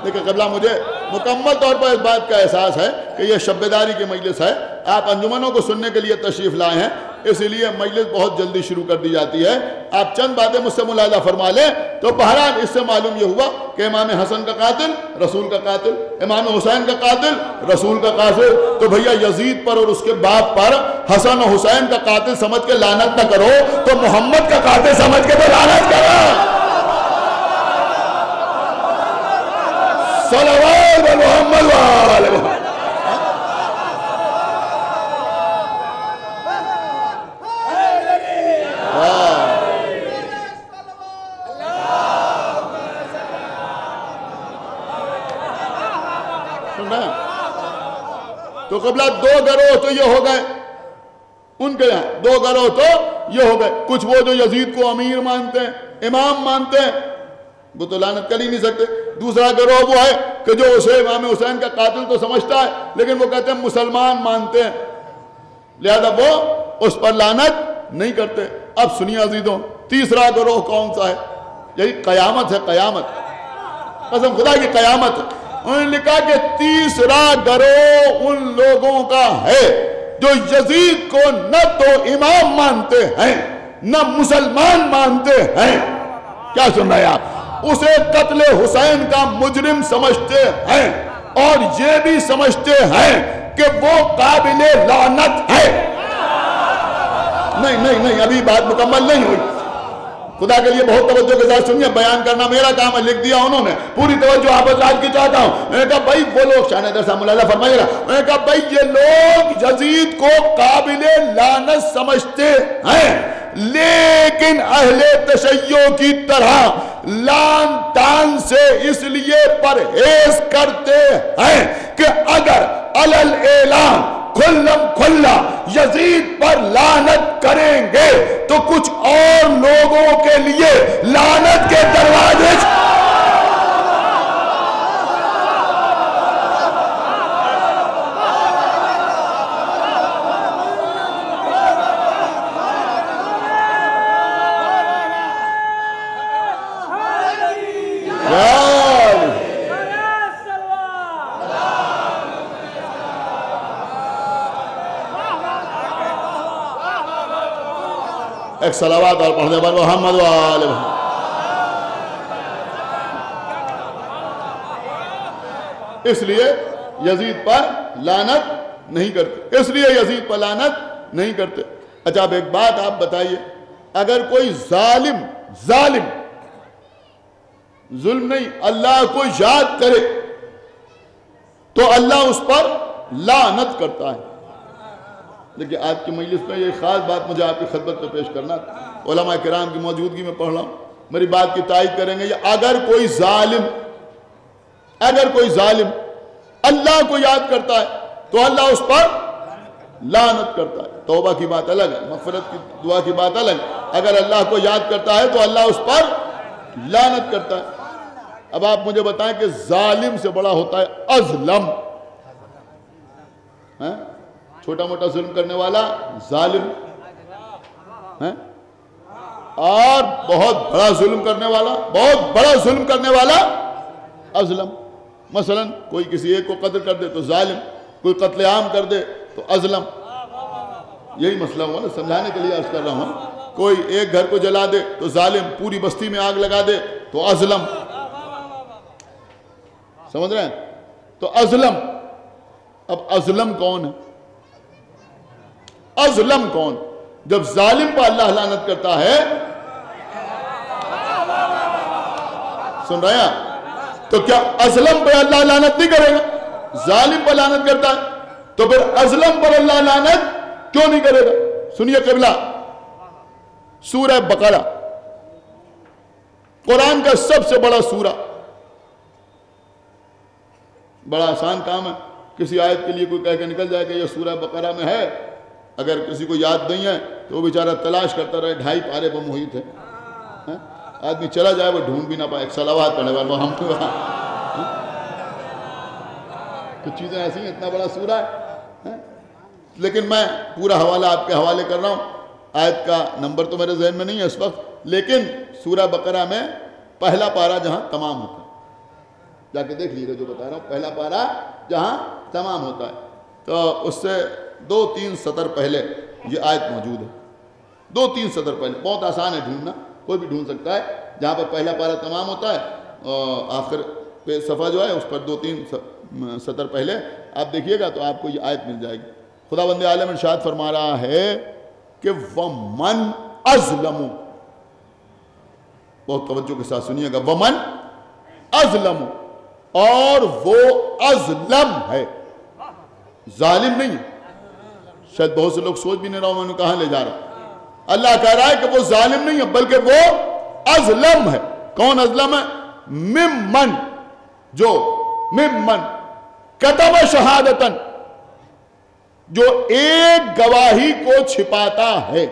دیکھیں قبلہ مجھے مکمل طور پر اس بات کا احساس ہے کہ یہ شب بیداری کی مجلس ہے، آپ انجمنوں کو سننے کے لیے تشریف لائے ہیں، اس لیے مجلس بہت جلدی شروع کر دی جاتی ہے. آپ چند باتیں مجھ سے ملاحظہ فرما لیں. تو بہرحال اس سے معلوم یہ ہوا کہ امام حسن کا قاتل رسول کا قاتل، امام حسین کا قاتل رسول کا قاتل. تو بھیا یزید پر اور اس کے باپ پر حسن و حسین کا قاتل سمجھ کے لعنت نہ کرو، تو محمد کا قاتل سمجھ کے تو لعنت کرو. صلوات محمد وآل محمد. تو قبلہ دو گروہ تو یہ ہو گئے، ان کے یہاں دو گروہ تو یہ ہو گئے. کچھ وہ جو یزید کو امیر مانتے ہیں، امام مانتے ہیں، وہ تو لعنت کر ہی نہیں سکتے. دوسرا گروہ وہ ہے کہ جو اسے امام حسین کا قاتل تو سمجھتا ہے لیکن وہ کہتے ہیں مسلمان مانتے ہیں، لہذا وہ اس پر لعنت نہیں کرتے. اب سنیے عزیزوں، تیسرا گروہ کون سا ہے؟ یہی قیامت ہے، قیامت، قسم خدا کی قیامت ہے. انہوں نے لکھا کہ تیسرا گروہ ان لوگوں کا ہے جو یزید کو نہ تو امام مانتے ہیں نہ مسلمان مانتے ہیں. کیا سن رہے ہیں آپ؟ اسے قتل حسین کا مجرم سمجھتے ہیں اور یہ بھی سمجھتے ہیں کہ وہ قابل لعنت ہے. نہیں ابھی بات مکمل نہیں ہوئی. خدا کے لیے بہت توجہ کے ساتھ سنیے، بیان کرنا میرا کام ہے، لکھ دیا انہوں نے، پوری توجہ آپ حضرات کی چاہتا ہوں. میں نے کہا بھائی وہ لوگ شاہ نادر صاحب ملاحظہ فرمائیے گا، میں نے کہا بھائی یہ لوگ یزید کو قابل لعنت سمجھتے ہیں لیکن اہل تشیع کی طرح لان تان سے اس لیے پرہیز کرتے ہیں کہ اگر علل اعلان کھلم کھلا یزید پر لعنت کریں گے تو کچھ اور لوگوں کے لیے لعنت کے دروازے ایک صلوات اور پڑھ دے بر محمد و آل محمد۔ اس لیے یزید پر لعنت نہیں کرتے، اس لیے یزید پر لعنت نہیں کرتے۔ اچھا اب ایک بات آپ بتائیے، اگر کوئی ظالم ظلم نہیں اللہ کو یاد کرے تو اللہ اس پر لعنت کرتا ہے۔ لیکن آج کی مجلس میں یہ خاص بات مجھے آپ کی خدمت میں پیش کرنا تھا، علماء کرام کی موجودگی میں پڑھ رہا ہوں، میری بات کی تائید کریں گے۔ اگر کوئی ظالم اللہ کو یاد کرتا ہے تو اللہ اس پر لعنت کرتا ہے۔ توبہ کی بات الگ ہے، مغفرت کی دعا کی بات الگ ہے۔ اگر اللہ کو یاد کرتا ہے تو اللہ اس پر لعنت کرتا ہے۔ اب آپ مجھے بتائیں کہ ظالم سے بڑا ہوتا ہے اظلم، چھوٹا موٹا ظلم کرنے والا ظالم، اور بہت بڑا ظلم کرنے والا اظلم۔ مثلا کوئی کسی ایک کو قتل کر دے تو ظالم، کوئی قتل عام کر دے تو اظلم۔ یہی مسئلہ ہوا نا، سمجھانے کے لیے عرض کر رہا ہوں۔ کوئی ایک گھر کو جلا دے تو ظالم، پوری بستی میں آگ لگا دے تو اظلم، سمجھ رہے ہیں؟ تو اظلم، اب اظلم کون ہے؟ اظلم کون؟ جب ظالم پر اللہ لعنت کرتا ہے، سن رہے ہیں؟ تو کیا اظلم پر اللہ لعنت نہیں کرے گا؟ ظالم پر لعنت کرتا ہے تو پھر اظلم پر اللہ لعنت کیوں نہیں کرے گا؟ سنیے قبلہ، سورہ بقرہ قرآن کا سب سے بڑا سورہ، بڑا آسان کام ہے، کسی آیت کے لیے کوئی کہہ کے نکل جائے کہ یہ سورہ بقرہ میں ہے، اگر کسی کو یاد نہیں ہے تو وہ بیچارہ تلاش کرتا رہے، 2.5 پارے پر محیط ہے، آدمی چلا جائے وہ ڈھونڈ بھی نہ پائے۔ ایک صلوات پڑھنے والا ہم کو کچھ چیزیں ایسی ہیں، اتنا بڑا سورہ ہے، لیکن میں پورا حوالہ آپ کے حوالے کر رہا ہوں۔ آیت کا نمبر تو میرے ذہن میں نہیں ہے اس وقت، لیکن سورہ بقرہ میں پہلا پارہ جہاں تمام ہوتا ہے، جا کے دیکھ لیجیے جو بتا رہا ہوں، پہلا پارہ جہاں تمام ہوتا ہے تو اس سے 2-3 سطر پہلے یہ آیت موجود ہے، 2-3 سطر پہلے، بہت آسان ہے ڈھونڈنا، کوئی بھی ڈھونڈ سکتا ہے، جہاں پر پہلا پارہ تمام ہوتا ہے اور آخر پہ صفحہ جو ہے اس پر 2-3 سطر پہلے آپ دیکھیے گا تو آپ کو یہ آیت مل جائے گی۔ خداوند عالم ارشاد فرما رہا ہے کہ وَمَنْ أَظْلَمُ، بہت توجہ کے ساتھ سنیے گا، وَمَنْ أَظْلَمُ، اور وہ اظلم ہے، ظالم نہیں ہے۔ شاید بہت سے لوگ سوچ بھی نہیں رہا ہوں میں نے کہاں لے جا رہا، اللہ کہہ رہا ہے کہ وہ ظالم نہیں ہے بلکہ وہ اظلم ہے۔ کون اظلم ہے؟ ممن، جو ممن کتب شہادتن، جو ایک گواہی کو چھپاتا ہے۔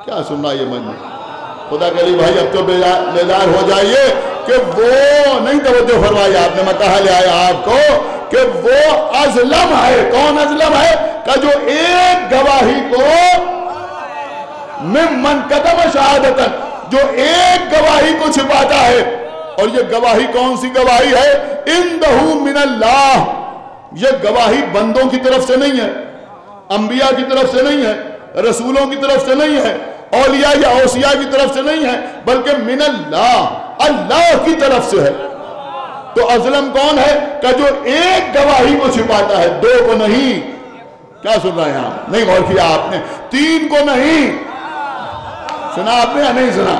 کیا سن رہا یہ من میں؟ خدا کے لیے بھائی اب تو بیدار ہو جائیے کہ وہ نہیں توجہ فرمائی آپ نے، میں کہا لے آیا آپ کو کہ وہ اظلم ہے۔ کون اظلم ہے؟ کہ جو ایک گواہی کو، ممن کتب شہادتن، جو ایک گواہی کو چھپاتا ہے، اور یہ گواہی کون سی گواہی ہے؟ اندہ من اللہ، یہ گواہی بندوں کی طرف سے نہیں ہے، انبیاء کی طرف سے نہیں ہے، رسولوں کی طرف سے نہیں ہے، اولیاء یا اوصیاء کی طرف سے نہیں ہے، بلکہ من اللہ، اللہ کی طرف سے ہے۔ تو اظلم کون ہے؟ کہ جو ایک گواہی کو چھپاتا ہے، 2 کو نہیں۔ کیا سن رہے ہیں آپ؟ نہیں غور کیا آپ نے؟ 3 کو نہیں سنا آپ نے یا نہیں سنا؟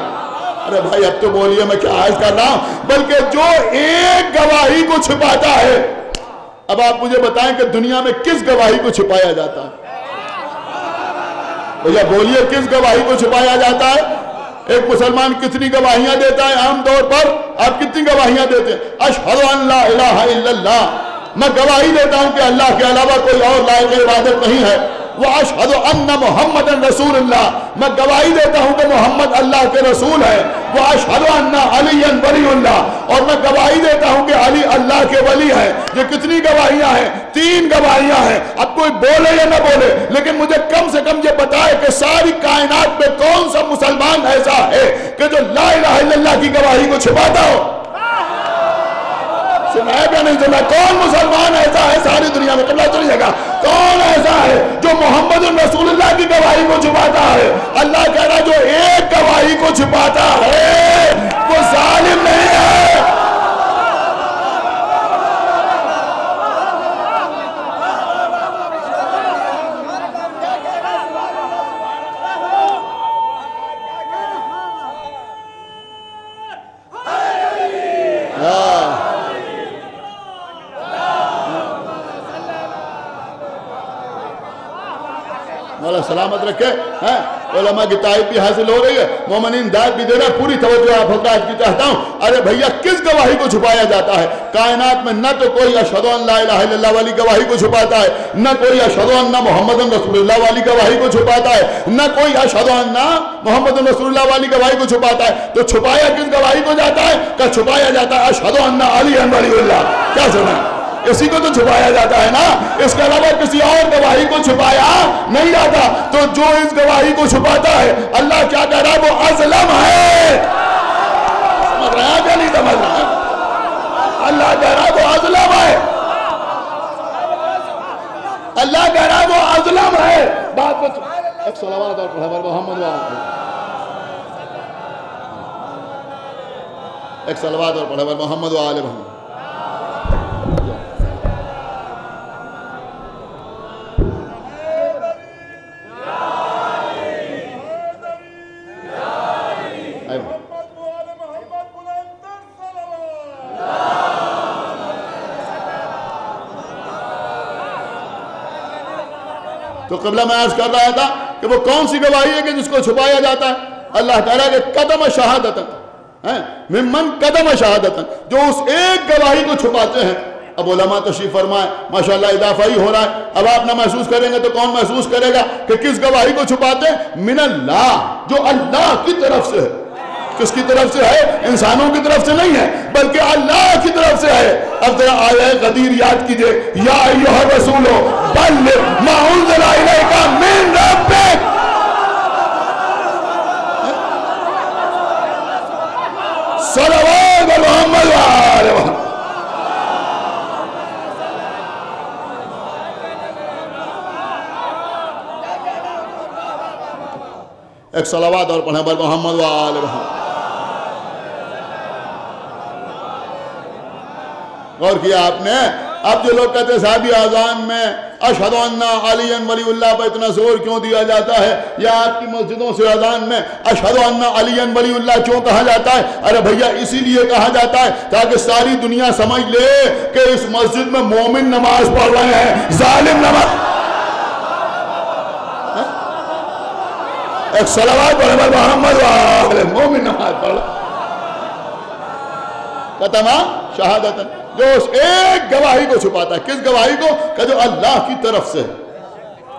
ارے بھائی اب تو بولیے، میں کیا عرض کر رہا ہوں؟ بلکہ جو ایک گواہی کو چھپاتا ہے۔ اب آپ مجھے بتائیں کہ دنیا میں کس گواہی کو چھپایا جاتا ہے؟ یا بولیے کس گواہی کو چھپایا جاتا ہے؟ ایک مسلمان کتنی گواہیاں دیتا ہے عام طور پر؟ آپ کتنی گواہیاں دیتے ہیں؟ اشہد ان لا الہ الا اللہ، میں گواہی دیتا ہوں کہ اللہ کے علاوہ کوئی اور لائق عبادت نہیں ہے۔ وَأَشْهَدُ أَنَّ مُحَمَّدًا رَسُولُ اللَّهِ، میں گواہی دیتا ہوں کہ محمد اللہ کے رسول ہے۔ وَأَشْهَدُ أَنَّ عَلِيًّا وَلِيُّ اللَّهِ، اور میں گواہی دیتا ہوں کہ علی اللہ کے ولی ہے۔ یہ کتنی گواہیاں ہیں؟ 3 گواہیاں ہیں۔ اب کوئی بولے یا نہ بولے، لیکن مجھے کم سے کم یہ بتائے کہ ساری کائنات میں کون سا مسلمان ایسا ہے کہ جو لا الہ الا اللہ کی گواہی کو چھپاتا ہو؟ سنا ہے یا نہیں سنا؟ کون مسلمان ایسا ہے ساری دنیا میں؟ قبلہ سنیے گا، کون ایسا ہے جو محمد رسول اللہ کی گواہی کو چھپاتا ہے. اللہ کہہ رہا جو ایک گواہی کو چھپاتا ہے وہ ظالم نہیں ہے. مولا سلامت رکھے. علماء کی تعریف بھی حاصل ہو رہی ہے, مومنین داد بھی دے رہا ہے. پوری توجہ آپ حضرات کی چاہتا ہوں. ارے بھیا کس گواہی کو چھپایا جاتا ہے؟ کائنات میں نہ تو کوئی اشہدو ان لا الہ الا اللہ والی گواہی کو چھپاتا ہے, نہ کوئی اشہدو ان محمد رسول اللہ والی گواہی کو چھپاتا ہے, نہ کوئی اشہدو ان محمد رسول اللہ والی گواہی کو چھپاتا ہے. تو چھپایا کس گواہی کو جاتا ہے؟ کہ چھپایا جاتا ہے اشہدو ان علی ولی اللہ. کیا سنا؟ اسی کو تو چھپایا جاتا ہے نا, اس کے علاوہ کسی اور گواہی کو چھپایا نہیں جاتا. تو جو اس گواہی کو چھپاتا ہے اللہ کیا کہہ رہا ہے؟ وہ اظلم ہے. سمجھ رہا ہے کہ نہیں سمجھ رہا ہے؟ اللہ کہہ رہا ہے وہ اظلم ہے. اللہ کہہ رہا ہے وہ اظلم ہے. بات کو ایک صلوات اور پڑھے محمد ایک صلوات اور پڑھے محمد و آل محمد. تو قبلہ میں عرض کر رہا تھا کہ وہ کون سی گواہی ہے کہ جس کو چھپایا جاتا ہے؟ اللہ کہہ رہا ہے کہ قدم شہادتاً ممن قدم شہادتاً, جو اس ایک گواہی کو چھپاتے ہیں. اب علماء تشریف فرمائے, ماشاءاللہ اضافہ ہی ہو رہا ہے. اب آپ نہ محسوس کریں گے تو کون محسوس کرے گا کہ کس گواہی کو چھپاتے ہیں؟ من اللہ, جو اللہ کی طرف سے ہے. کس کی طرف سے ہے؟ انسانوں کی طرف سے نہیں ہے بلکہ اللہ کی طرف سے ہے. اب ذرا آیہ غدیر یاد کیجئے, یا ایھا الرسول بلغ ما انزل الیک من ربک. صلوات محمد و آل محمد. ایک صلوات اور پڑھیں بر محمد و آل محمد. غور کیا آپ نے؟ اب جو لوگ کہتے ہیں صحابی آذان میں اشہدو ان علی ولی اللہ پر اتنا زور کیوں دیا جاتا ہے, یا آپ کی مسجدوں سے اذان میں اشہدو ان علی ولی اللہ کیوں کہا جاتا ہے؟ ارے بھیا اسی لیے کہا جاتا ہے تاکہ ساری دنیا سمجھ لے کہ اس مسجد میں مومن نماز پڑھ رہے ہیں, ظالم نماز. ایک صلوات پڑھے محمد و آل مومن نماز پڑھ قدم شہادتاً, جو اس ایک گواہی کو چھپاتا ہے. کس گواہی کو؟ کہ جو اللہ کی طرف سے,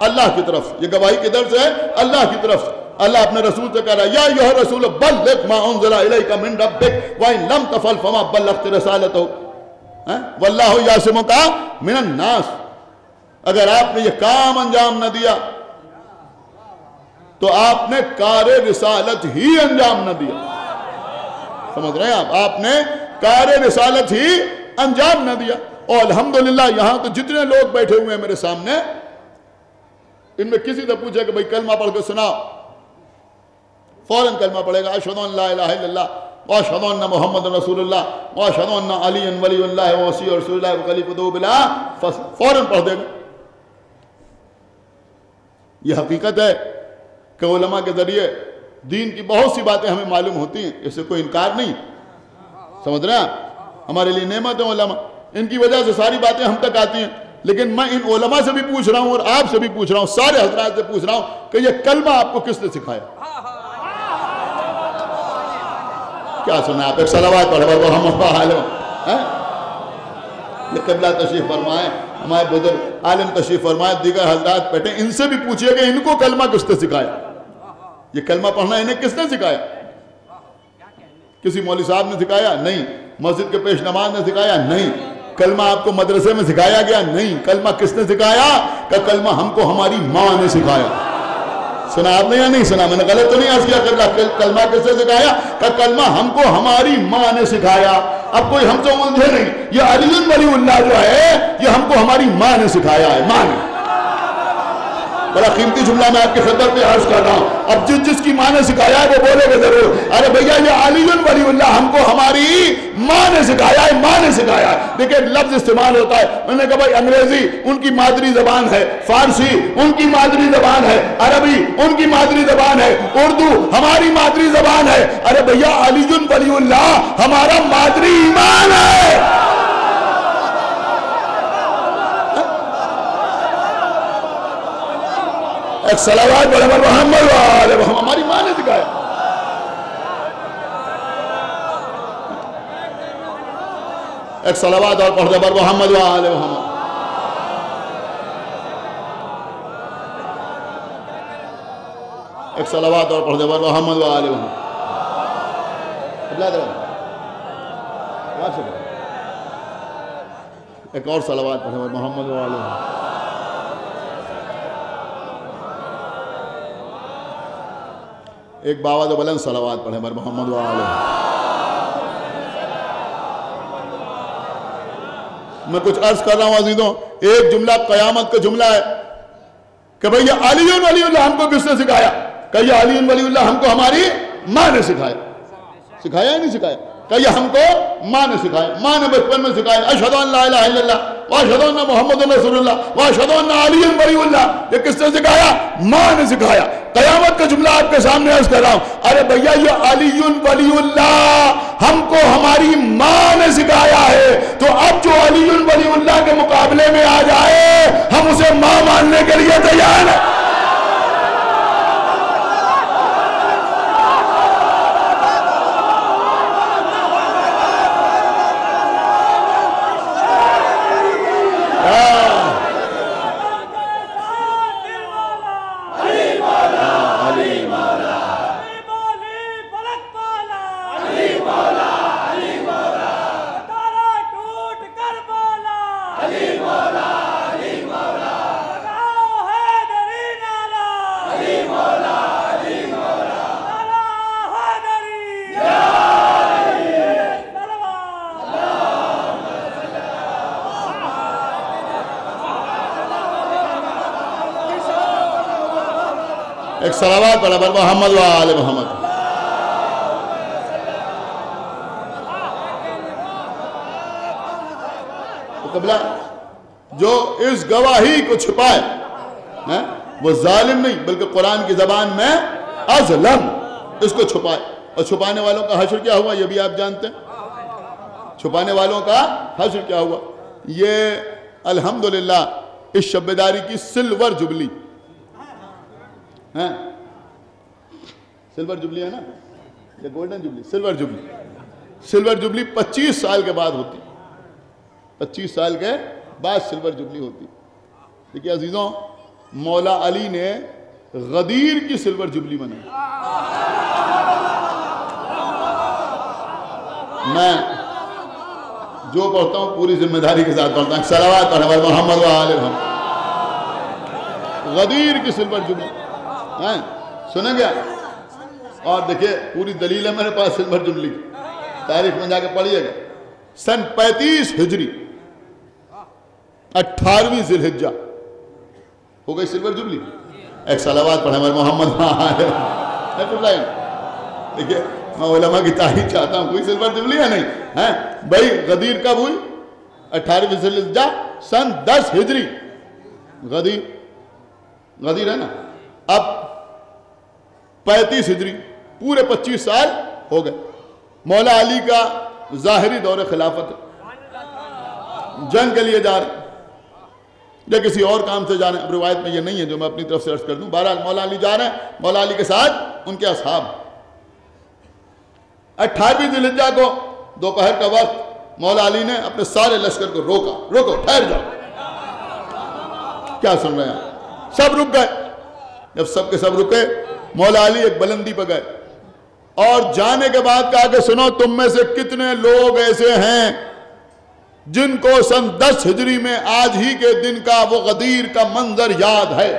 اللہ کی طرف سے. یہ گواہی کدھر سے ہے؟ اللہ کی طرف سے. اللہ اپنے رسول سے کہہ رہا ہے یا ایھا الرسول بلغ ما انزل الیک من ربک وان لم تفعل فما بلغت رسالتہ واللہ یعصمک من الناس. اگر آپ نے یہ کام انجام نہ دیا تو آپ نے کار رسالت ہی انجام نہ دیا. سمجھ رہے ہیں آپ نے کار رسالت ہی انجام نہ دیا. اور الحمدللہ یہاں تو جتنے لوگ بیٹھے ہوئے ہیں میرے سامنے, ان میں کسی سے پوچھے کہ بھئی کلمہ پڑھ کے سناؤ, فوراً کلمہ پڑھے گا اشہدو ان لا الہ الا اللہ واشہدو ان محمد رسول اللہ واشہدو ان علی ولی اللہ ووصی رسول اللہ وخلیفۃ بلا فصل, فوراً پڑھ دے گا. یہ حقیقت ہے کہ علماء کے ذریعے دین کی بہت سی باتیں ہمیں معلوم ہوتی ہیں, اس سے کوئی انکار نہیں. سمجھ رہے ہیں؟ ہمارے لیے نعمت ہے علماء, ان کی وجہ سے ساری باتیں ہم تک آتی ہیں. لیکن میں ان علماء سے بھی پوچھ رہا ہوں اور آپ سے بھی پوچھ رہا ہوں, سارے حضرات سے پوچھ رہا ہوں کہ یہ کلمہ آپ کو کس نے سکھایا؟ کیا سنا آپ؟ ایک صلوات پڑھو محمد و آل محمد. یہ قبلہ تشریف فرمائے, ہمارے بزرگ عالم تشریف فرمائے, دیگر حضرات بیٹھے, ان سے بھی پوچھئے کہ ان کو کلمہ کس نے سکھایا؟ یہ کلمہ پڑھنا انہیں کس نے سکھایا؟ کسی مولوی صاحب نے سکھایا؟ نہیں. مسجد کے پیش نماز نے سکھایا؟ نہیں. کلمہ آپ کو مدرسے میں سکھایا گیا؟ نہیں. کلمہ کس نے سکھایا؟ کہ کلمہ ہم کو ہماری ماں نے سکھایا. سنا آپ نے یا نہیں سنا؟ میں نے غلط تو نہیں عرض کیا؟ کلمہ کس نے سکھایا؟ کہ کلمہ ہم کو ہماری ماں نے سکھایا. اب کوئی ہم سے الجھے نہیں, یہ علی ولی اللہ جو ہے یہ ہم کو ہماری ماں نے سکھایا ہے, ماں نے. بڑا قیمتی جملہ میں آپ کی خدمت پہ عرض کر رہا ہوں. اب جس کی ماں نے سکھایا ہے وہ بولے گا ضرور, ارے بھیا یہ علی ولی اللہ ہم کو ہماری ماں نے سکھایا ہے, ماں نے سکھایا ہے. دیکھیں لفظ استعمال ہوتا ہے, انہوں نے کہا بھائی انگریزی ان کی مادری زبان ہے, فارسی ان کی مادری زبان ہے, عربی ان کی مادری زبان ہے, اردو ہماری مادری زبان ہے. ارے بھیا علی ولی اللہ ہمارا مادری ایمان ہے. ایک صلوات پڑھے بر محمد وآل محمد, ہماری ماں نے سکھایا. ایک صلوات اور پڑھ دے بر محمد وآل محمد. ایک صلوات اور پڑھ دے بر محمد وآل محمد. ایک اور صلوات پڑھے بر محمد وآل محمد. ایک باواد و بلند صلوات پڑھیں بر محمد وآل محمد. میں کچھ عرض کر رہا ہوں عزیزوں, ایک جملہ قیامت کا جملہ ہے کہ بھئی یہ علی ولی اللہ ہم کو کس نے سکھایا؟ کہ یہ علی ولی اللہ ہم کو ہماری ماں نے سکھایا. سکھایا یا نہیں سکھایا؟ کہ یہ ہم کو ماں نے سکھایا. ماں نے بچپن میں سکھایا اشہد ان لا الہ الا اللہ واشہد ان محمد رسول اللہ واشہد ان علی ولی اللہ. یہ کس نے سکھایا؟ ماں نے سکھایا. قیامت کا جملہ آپ کے سامنے عرض کر رہا ہوں, ارے بھیا یہ علی ولی اللہ ہم کو ہماری ماں نے سکھایا ہے, تو اب جو علی ولی اللہ کے مقابلے میں آ جائے ہم اسے ماں ماننے کے لیے تیار ہیں. ایک صلوات پڑھا بر محمد وآل محمد. تو قبلہ جو اس گواہی کو چھپائے وہ ظالم نہیں بلکہ قرآن کی زبان میں ازلم اس کو چھپائے. اور چھپانے والوں کا حشر کیا ہوا یہ بھی آپ جانتے ہیں. چھپانے والوں کا حشر کیا ہوا یہ الحمدللہ اس شب بیداری کی سلور جبلی سلور جبلی ہے نا, یا گولڈن جبلی؟ سلور جبلی. سلور جبلی 25 سال کے بعد ہوتی, 25 سال کے بعد سلور جبلی ہوتی. دیکھیے عزیزوں, مولا علی نے غدیر کی سلور جبلی منائی. میں جو پڑھتا ہوں پوری ذمہ داری کے ساتھ پڑھتا ہوں. صلوات پڑھیں محمد وآل محمد. غدیر کی سلور جبلی سنیں گیا. اور دیکھیں پوری دلیل ہے میرے پاس سلور جبلی کی, تاریخ میں جا کے پڑھیے گا. سن 35 ہجری 18ویں ذی الحجہ ہو گئی سلور جبلی. ایک صلوات پڑھیں محمد. دیکھیں میں علماء کی تعریف چاہتا ہوں, کوئی سلور جبلی ہے نہیں بھائی. غدیر کب ہوئی؟ 18ویں ذی الحجہ سن 10 ہجری. غدیر ہے نا. اب 35 ہجری پورے 25 سال ہو گئے. مولا علی کا ظاہری دور خلافت ہے, جنگ کے لیے جا رہے یا کسی اور کام سے جا رہے ہیں. اب روایت میں یہ نہیں ہے جو میں اپنی طرف سے عرض کر دوں. بہرحال مولا علی جا رہے ہیں, مولا علی کے ساتھ ان کے اصحاب. 18ویں ذی الحجہ کو دوپہر کا وقت مولا علی نے اپنے سارے لشکر کو روکا. روکو, ٹھہر جاؤ. کیا سن رہے ہیں؟ سب رک گئے. جب سب کے سب رکے مولا علی ایک بلندی پہ گئے اور جانے کے بعد کہا کہ سنو, تم میں سے کتنے لوگ ایسے ہیں جن کو سن 10 ہجری میں آج ہی کے دن کا وہ غدیر کا منظر یاد ہے؟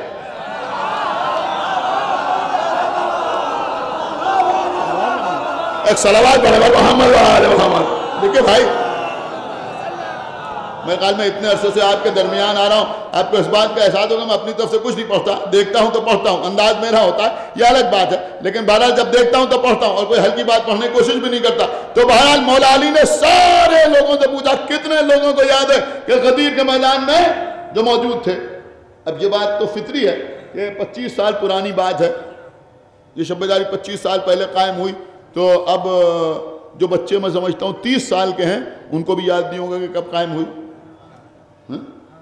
ایک صلوات پڑھے محمد وآل محمد. دیکھیں بھائی میرے خیال میں اتنے عرصے سے آپ کے درمیان آ رہا ہوں، آپ کو اس بات کا احساس ہوگا میں اپنی طرف سے کچھ نہیں پڑھتا، دیکھتا ہوں تو پڑھتا ہوں، انداز میرا ہوتا ہے یہ الگ بات ہے، لیکن بہرحال جب دیکھتا ہوں تو پڑھتا ہوں اور کوئی ہلکی بات پڑھنے کی کوشش بھی نہیں کرتا۔ تو بہرحال مولا علی نے سارے لوگوں سے پوچھا کتنے لوگوں کو یاد ہے کہ غدیر کے میدان میں جو موجود تھے؟ اب یہ بات تو فطری ہے کہ 25 سال پرانی بات ہے، یہ شب بیداری 25 سال پہلے قائم ہوئی، تو اب جو بچے میں سمجھتا ہوں 30 سال کے ہیں ان کو بھی یاد نہیں ہوگا کہ کب قائم ہوئی،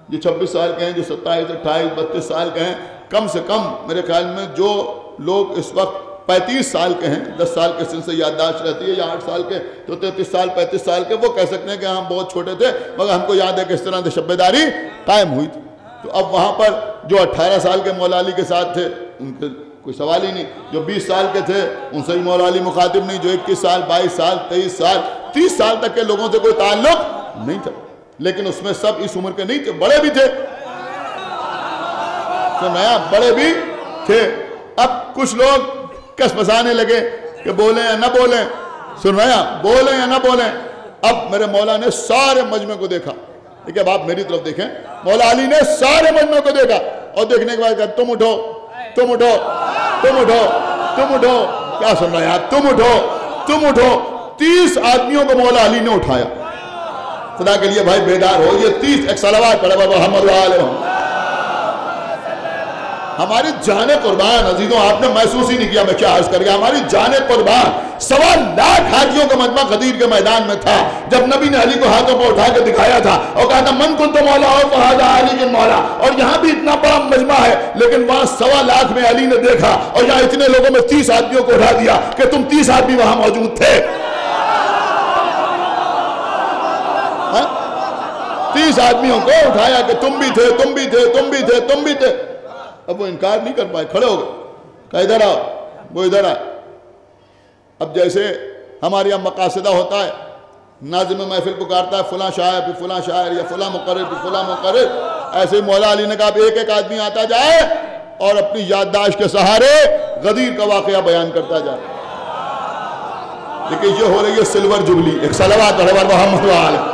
جو 26 سال کے ہیں، جو 27 28 32 سال کے ہیں، کم سے کم میرے خیال میں جو لوگ اس وقت 35 سال کے ہیں، 10 سال کے سن سے یادداشت رہتی ہے، یا 8 سال کے تو 33 سال 35 سال کے، وہ کہہ سکتے ہیں کہ ہم بہت چھوٹے تھے مگر ہم کو یاد ہے کہ اس طرح سے شب بیداری قائم ہوئی تھی۔ تو اب وہاں پر جو 18 سال کے مولا علی کے ساتھ تھے ان کے کوئی سوال ہی نہیں، جو 20 سال کے تھے ان سے بھی مولا علی مخاطب نہیں، جو 21 سال 22 سال 23 سال 30 سال تک کے لوگوں سے کوئی تعلق نہیں تھا، لیکن اس میں سب اس عمر کے نہیں تھے، بڑے بھی تھے، سنایا بڑے بھی تھے۔ اب کچھ لوگ کس پسانے لگے کہ بولیں یا نہ بولیں، سنایا بولیں یا نہ بولیں۔ اب میرے مولا نے سارے مجمع کو دیکھا، دیکھیں اب آپ میری طرف دیکھیں، مولا علی نے سارے مجمع کو دیکھا اور دیکھنے کے بعد کہا تم اٹھو تم اٹھو تم اٹھو تم اٹھو، کیا سن رہے ہیں آپ، تم اٹھو تم اٹھو۔ 30 آدمیوں کو مولا علی نے اٹھایا، خدا کے لیے بھائی بیدار ہو، یہ 30 ایک صلوات پڑھے بابا محمد علیہ ہماری جان قربان عزیزوں، آپ نے محسوس ہی نہیں کیا میں کیا عرض کر گیا، ہماری جان قربان 1.25 لاکھ حاجیوں کا مجمع غدیر کے میدان میں تھا۔ جب نبی نے علی کو ہاتھوں پر اٹھا کے دکھایا تھا اور کہا تھا من کنت مولا ہو فہذا علی کے مولا، اور یہاں بھی اتنا بڑا مجمع ہے لیکن وہاں 1.25 لاکھ میں علی نے دیکھا اور یہاں اتنے لوگوں میں 30 آدمیوں کو اٹھا دیا کہ تم 30 آدمی وہاں موجود تھے، 30 آدمیوں کو اٹھایا کہ تم بھی تھے تم بھی تھے تم بھی تھے تم بھی تھے۔ اب وہ انکار نہیں کر پائے، کھڑے ہو گئے، کہا ادھر آؤ، وہ ادھر آئے۔ اب جیسے ہمارے یہاں مقاصدہ ہوتا ہے، ناظم محفل پکارتا ہے فلاں شاعر پھر فلاں شاعر یا فلاں مقرر پھر فلاں مقرر، ایسے ہی مولا علی نے کہا اب ایک ایک آدمی آتا جائے اور اپنی یادداشت کے سہارے غدیر کا واقعہ بیان کرتا جائے۔ لیکن یہ ہو رہی ہے سلور جبلی، ایک صلوات پڑھے بابا محمد علیہ،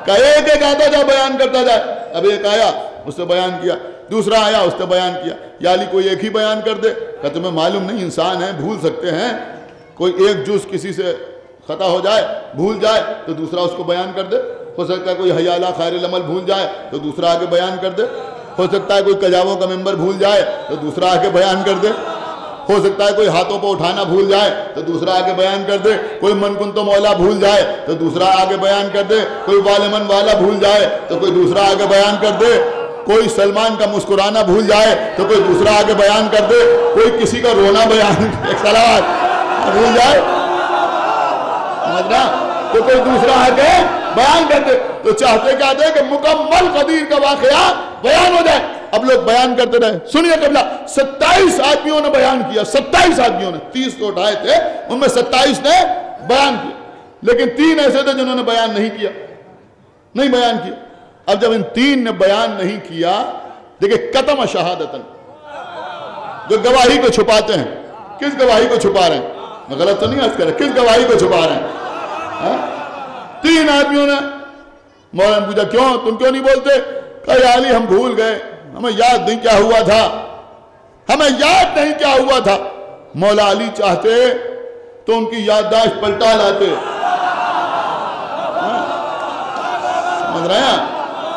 کہ ایک ایک آتا جائے بیان کرتا جائے۔ اب ایک آیا اس نے بیان کیا، دوسرا آیا اس نے بیان کیا، یا علی کوئی ایک ہی بیان کر دے، کہ تمہیں معلوم نہیں انسان ہیں بھول سکتے ہیں، کوئی ایک جز کسی سے خطا ہو جائے بھول جائے تو دوسرا اس کو بیان کر دے، ہو سکتا ہے کوئی حیالہ خیر العمل بھول جائے تو دوسرا آگے بیان کر دے، ہو سکتا ہے کوئی کجاووں کا ممبر بھول جائے تو دوسرا آگے بیان کر دے، ہو سکتا ہے کوئی ہاتھوں پہ اٹھانا بھول جائے تو دوسرا آگے بیان کر دے، کوئی من کن تو مولا بھول جائے تو دوسرا آگے بیان کر دے، کوئی والمن والا بھول جائے تو کوئی دوسرا آگے بیان کر دے، کوئی سلمان کا مسکرانا بھول جائے تو کوئی دوسرا آگے بیان کر دے، کوئی کسی کا رونا بیان ایک صلوات بھول جائے تو کوئی دوسرا آگے بیان کر دے۔ تو چاہتے کیا تھے کہ مکمل غدیر کا واقعہ بیان ہو جائے۔ اب لوگ بیان کرتے رہے، سنیے قبلہ 27 آدمیوں نے بیان کیا، 27 آدمیوں نے، 30 تو اٹھائے تھے ان میں 27 نے بیان کیا، لیکن 3 ایسے تھے جنہوں نے بیان نہیں کیا، نہیں بیان کیا۔ اب جب ان 3 نے بیان نہیں کیا، دیکھیں قتم شہادتن، جو گواہی کو چھپاتے ہیں، کس گواہی کو چھپا رہے ہیں؟ میں غلط تو نہیں عرض کر رہا، کس گواہی کو چھپا رہے ہیں؟ 3 آدمیوں نے مولا نے پوچھا کیوں تم کیوں نہیں بولتے؟ کہا یا علی ہم بھول گئے، ہمیں یاد نہیں کیا ہوا تھا، ہمیں یاد نہیں کیا ہوا تھا۔ مولا علی چاہتے تو ان کی یادداشت پلٹا لاتے، سمجھ رہے ہیں،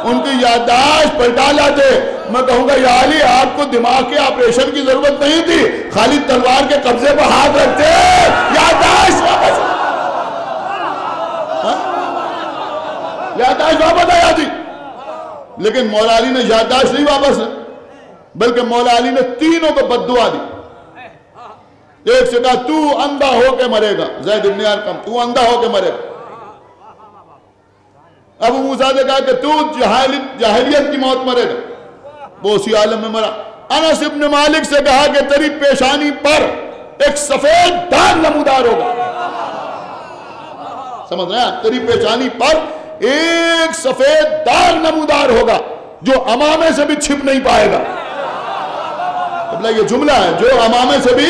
ان کی یادداشت پلٹا لاتے۔ میں کہوں گا یا علی آپ کو دماغ کے آپریشن کی ضرورت نہیں تھی، خالی تلوار کے قبضے پر ہاتھ رکھتے، یادداشت واپس یادداشت واپس آ جاتی۔ لیکن مولا علی نے یادداشت نہیں واپس، بلکہ مولا علی نے تینوں کو بددعا دی۔ ایک سے کہا تو اندھا ہو کے مرے گا، زید بن ارقم تو اندھا ہو کے مرے گا۔ ابو موسیٰ نے کہا کہ تو جاہلیت کی موت مرے گا، وہ اسی عالم میں مرا۔ انس ابن مالک سے کہا کہ تیری پیشانی پر ایک سفید داغ نمودار ہوگا، سمجھ رہے ہیں، تیری پیشانی پر ایک سفید داغ نمودار ہوگا جو امامے سے بھی چھپ نہیں پائے گا۔ یہ جملہ ہے جو امامے سے بھی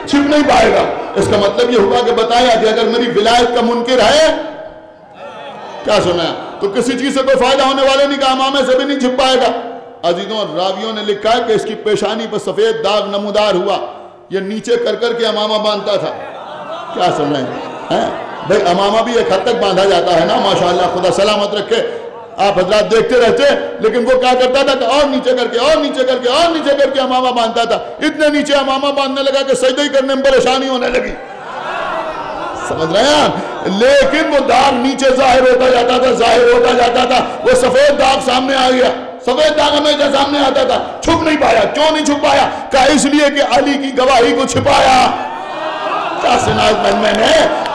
چھپ نہیں پائے گا۔ اس کا مطلب یہ ہوا کہ بتایا کہ اگر میری ولایت کا منکر ہے، کیا سنا ہے، تو کسی چیز سے کوئی فائدہ ہونے والے نہیں، کہا امامے سے بھی نہیں چھپ پائے گا۔ عزیزوں راویوں نے لکھا ہے کہ اس کی پیشانی پر سفید داغ نمودار ہوا، یہ نیچے کر کر کے امامہ باندھتا تھا۔ کیا سن رہے ہیں بھئی، امامہ بھی ایک حد تک باندھا جاتا ہے نا، ماشاءاللہ، خدا سلامت رکھے، آپ حضرات دیکھتے رہتے، لیکن وہ کیا کرتا تھا کہ اور نیچے کر کے اور نیچے کر کے اور نیچے کر کے امامہ باندھتا تھا، اتنے نیچے امامہ باندھنے لگا کہ سجدہ ہی کرنے میں پریشانی ہونے لگی، سمجھ رہے ہیں؟ لیکن وہ داغ نیچے ظاہر ہوتا جاتا تھا، ظاہر ہوتا جاتا تھا، وہ سفید داغ سامنے آ گیا، سفید داغ ہمیشہ سامنے آتا تھا، چھپ نہیں پایا۔ کیوں نہیں چھپ پایا؟ کہا اس لیے کہ علی کی گواہی کو چھپایا۔ کیا سناز میں نے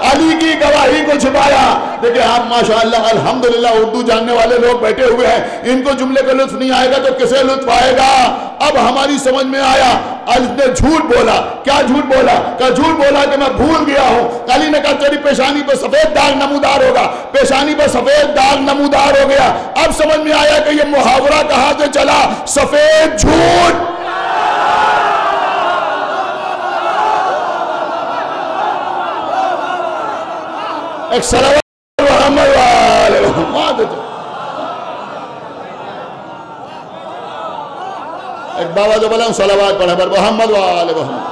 علی کی گواہی کو چھپایا۔ دیکھیں آپ ماشاءاللہ الحمدللہ اردو جاننے والے لوگ بیٹھے ہوئے ہیں، ان کو جملے کا لطف نہیں آئے گا تو کسے لطف آئے گا؟ اب ہماری سمجھ میں آیا علی نے جھوٹ بولا۔ کیا جھوٹ بولا؟ کہا جھوٹ بولا کہ میں بھول گیا ہوں۔ علی نے کہا تیری پیشانی پر سفید داغ نمودار ہوگا، پیشانی پر سفید داغ نمودار ہو گیا۔ اب سمجھ میں آیا کہ یہ محاورہ کہاں سے چلا؟ سفید جھوٹ۔ ایک صلوات محمد والے محمد، ایک بابا جو بلا ہوں صلوات پڑھے پر محمد والے محمد۔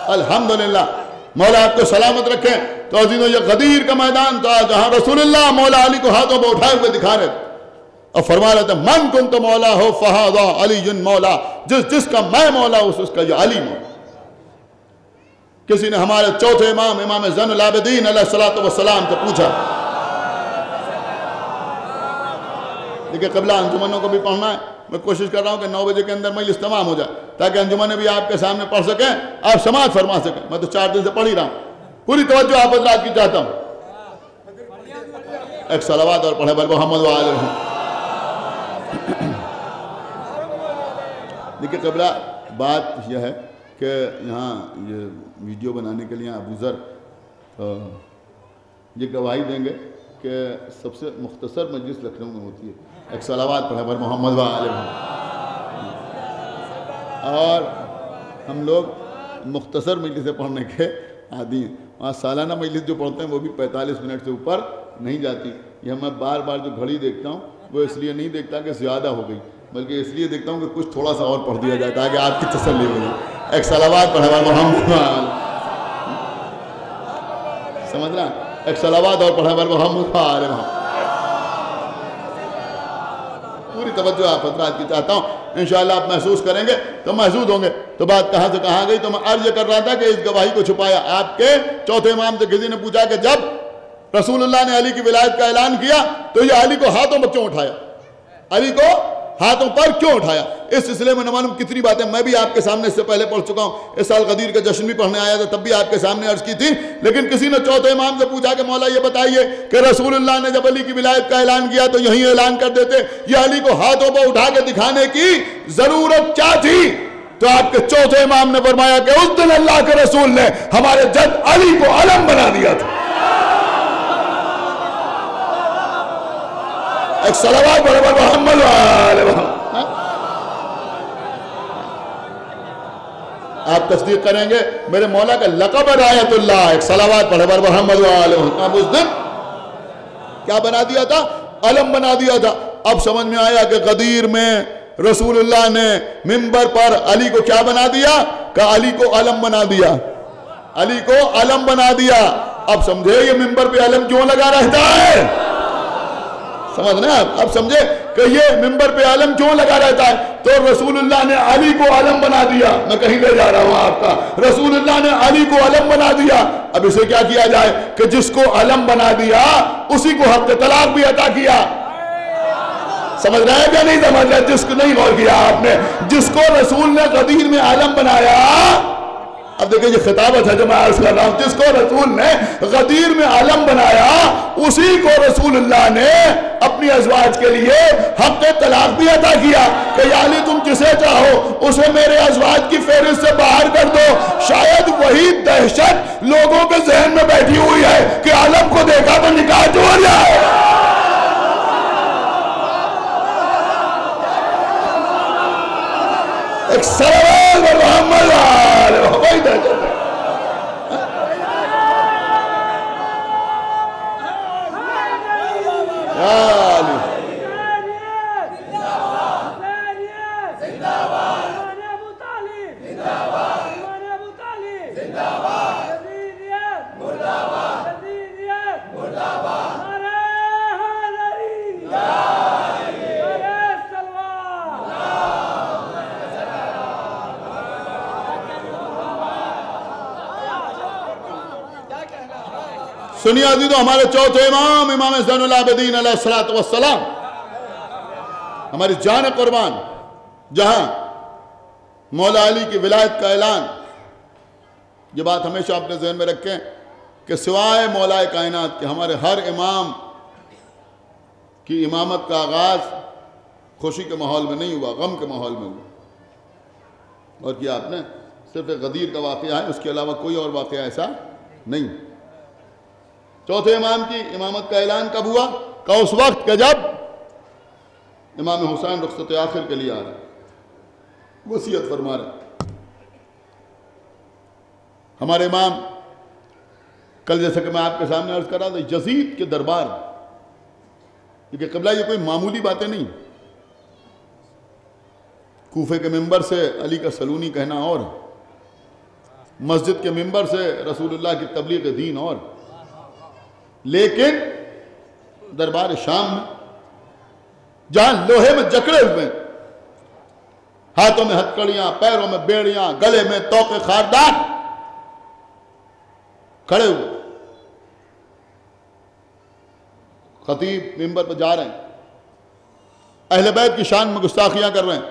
الحمدللہ، مولا آپ کو سلامت رکھیں۔ تو عزیزوں یہ غدیر کا میدان تھا جہاں رسول اللہ مولا علی کو ہاتھوں پہ اٹھائے ہوئے دکھا رہے تھے اور فرما رہے تھے من کنت مولا ہو فہذا علی مولا، جس کا میں مولا اس کا یہ علی مولا۔ کسی نے ہمارے چوتھے امام امام زین العابدین علیہ السلام سے پوچھا، دیکھیں قبلہ انجمنوں کو بھی پڑھنا ہے، میں کوشش کر رہا ہوں کہ 9 بجے کے اندر مجلس تمام ہو جائے تاکہ انجمنیں بھی آپ کے سامنے پڑھ سکیں، آپ سماعت فرما سکیں۔ میں تو 4 دن سے پڑھ ہی رہا ہوں، پوری توجہ آپ حضرات کی چاہتا ہوں۔ ایک صلوات اور پڑھے بل محمد وآلہ محمد۔ دیکھیں قبلہ بات یہ ہے کہ یہاں یہ ویڈیو بنانے کے لیے ابو ذر یہ گواہی دیں گے کہ سب سے مختصر مجلس لکھنؤ میں ہوتی ہے۔ ایک صلوات پڑھے پر محمد وآلہ محمد۔ اور ہم لوگ مختصر مجلسیں پڑھنے کے عادی ہیں، وہاں سالانہ مجلس جو پڑھتے ہیں وہ بھی 45 منٹ سے اوپر نہیں جاتی۔ یہ میں بار بار جو گھڑی دیکھتا ہوں وہ اس لیے نہیں دیکھتا کہ زیادہ ہو گئی، بلکہ اس لیے دیکھتا ہوں کہ کچھ تھوڑا سا اور پڑھ دیا جائے تاکہ آپ کی تسلی ہو جائے۔ ایک صلوات پڑھے پر محمد وآلہ، سمجھ رہا ہے؟ ایک صلوات اور پڑھے پر محمد وآلہ محمد۔ پوری توجہ آپ حضرات کی چاہتا ہوں، انشاءاللہ آپ محسوس کریں گے تو محسوس ہوں گے۔ تو بات کہاں سے کہاں گئی؟ تو میں عرض کر رہا تھا کہ اس گواہی کو چھپایا۔ آپ کے چوتھے امام سے کسی نے پوچھا کہ جب رسول اللہ نے علی کی ولایت کا اعلان کیا تو یہ علی کو ہاتھوں پر کیوں اٹھایا؟ علی کو ہاتھوں پر کیوں اٹھایا؟ اس سلسلے میں نہ معلوم کتنی باتیں میں بھی آپ کے سامنے اس سے پہلے پڑھ چکا ہوں۔ اس سال غدیر کا جشن بھی پڑھنے آیا تھا، تب بھی آپ کے سامنے عرض کی تھی، لیکن کسی نے چوتھے امام سے پوچھا کہ مولا یہ بتائیے کہ رسول اللہ نے جب علی کی ولایت کا اعلان کیا تو یہیں اعلان کر دیتے، یہ علی کو ہاتھوں پر اٹھا کے دکھانے کی ضرورت کیا تھی؟ تو آپ کے چوتھے امام نے فرمایا کہ اس دن اللہ کے رسول نے ہمارے جد علی کو علم بنا دیا تھا۔ ایک صلوات پڑھے پر محمد وآلہ محمد۔ آپ تصدیق کریں گے میرے مولا کا لقب رایت اللہ، ایک صلوات پڑھے پر محمد وآلہ محمد۔ اب اس دن کیا بنا دیا تھا؟ علم بنا دیا تھا۔ اب سمجھ میں آیا کہ غدیر میں رسول اللہ نے منبر پر علی کو کیا بنا دیا؟ کہ علی کو علم بنا دیا، علی کو علم بنا دیا۔ اب سمجھے یہ منبر پہ علم کیوں لگا رہتا ہے؟ سمجھ رہے ہیں آپ؟ اب سمجھے کہ یہ منبر پہ علم کیوں لگا رہتا ہے؟ تو رسول اللہ نے علی کو علم بنا دیا۔ میں کہیں لے جا رہا ہوں آپ کا، رسول اللہ نے علی کو علم بنا دیا۔ اب اسے کیا کیا جائے کہ جس کو علم بنا دیا اسی کو حق طلاق بھی عطا کیا۔ سمجھ رہے ہیں کیا نہیں سمجھ رہے؟ جس کو نہیں غور کیا آپ نے، جس کو رسول نے غدیر میں علم بنایا، اب دیکھیں یہ خطابت ہے جو میں عرض کر رہا ہوں، جس کو رسول نے غدیر میں علم بنایا اسی کو رسول اللہ نے اپنی ازواج کے لیے حق طلاق بھی عطا کیا کہ یا علی تم جسے چاہو اسے میرے ازواج کی فہرست سے باہر کر دو۔ شاید وہی دہشت لوگوں کے ذہن میں بیٹھی ہوئی ہے کہ علم کو دیکھا تو نکاح جوڑ جائے۔ ایک صلوات پر محمد وآلہ محمد۔ سنیے عزیزو، ہمارے چوتھے امام، امام زین العابدین علیہ السلام، ہماری جان قربان، جہاں مولا علی کی ولایت کا اعلان، یہ بات ہمیشہ اپنے ذہن میں رکھیں کہ سوائے مولا کائنات کے ہمارے ہر امام کی امامت کا آغاز خوشی کے ماحول میں نہیں ہوا، غم کے ماحول میں ہوا، اور کیا آپ نے صرف غدیر کا واقعہ ہے، اس کے علاوہ کوئی اور واقعہ ایسا نہیں۔ چوتھے امام کی امامت کا اعلان کب ہوا؟ کہ اس وقت کہ جب امام حسین رخصت آخر کے لیے آ رہے، وصیت فرما رہے۔ ہمارے امام، کل جیسا کہ میں آپ کے سامنے عرض کر رہا تھا، یزید کے دربار، کیونکہ قبلہ یہ کوئی معمولی باتیں نہیں، کوفے کے ممبر سے علی کا سلونی کہنا اور مسجد کے ممبر سے رسول اللہ کی تبلیغ دین اور، لیکن دربار شام میں جہاں لوہے میں جکڑے ہوئے ہیں، ہاتھوں میں ہتکڑیاں، پیروں میں بیڑیاں، گلے میں توق خاردار کھڑے ہوئے، خطیب ممبر پر جا رہے ہیں، اہل بیت کی شان میں گستاخیاں کر رہے ہیں،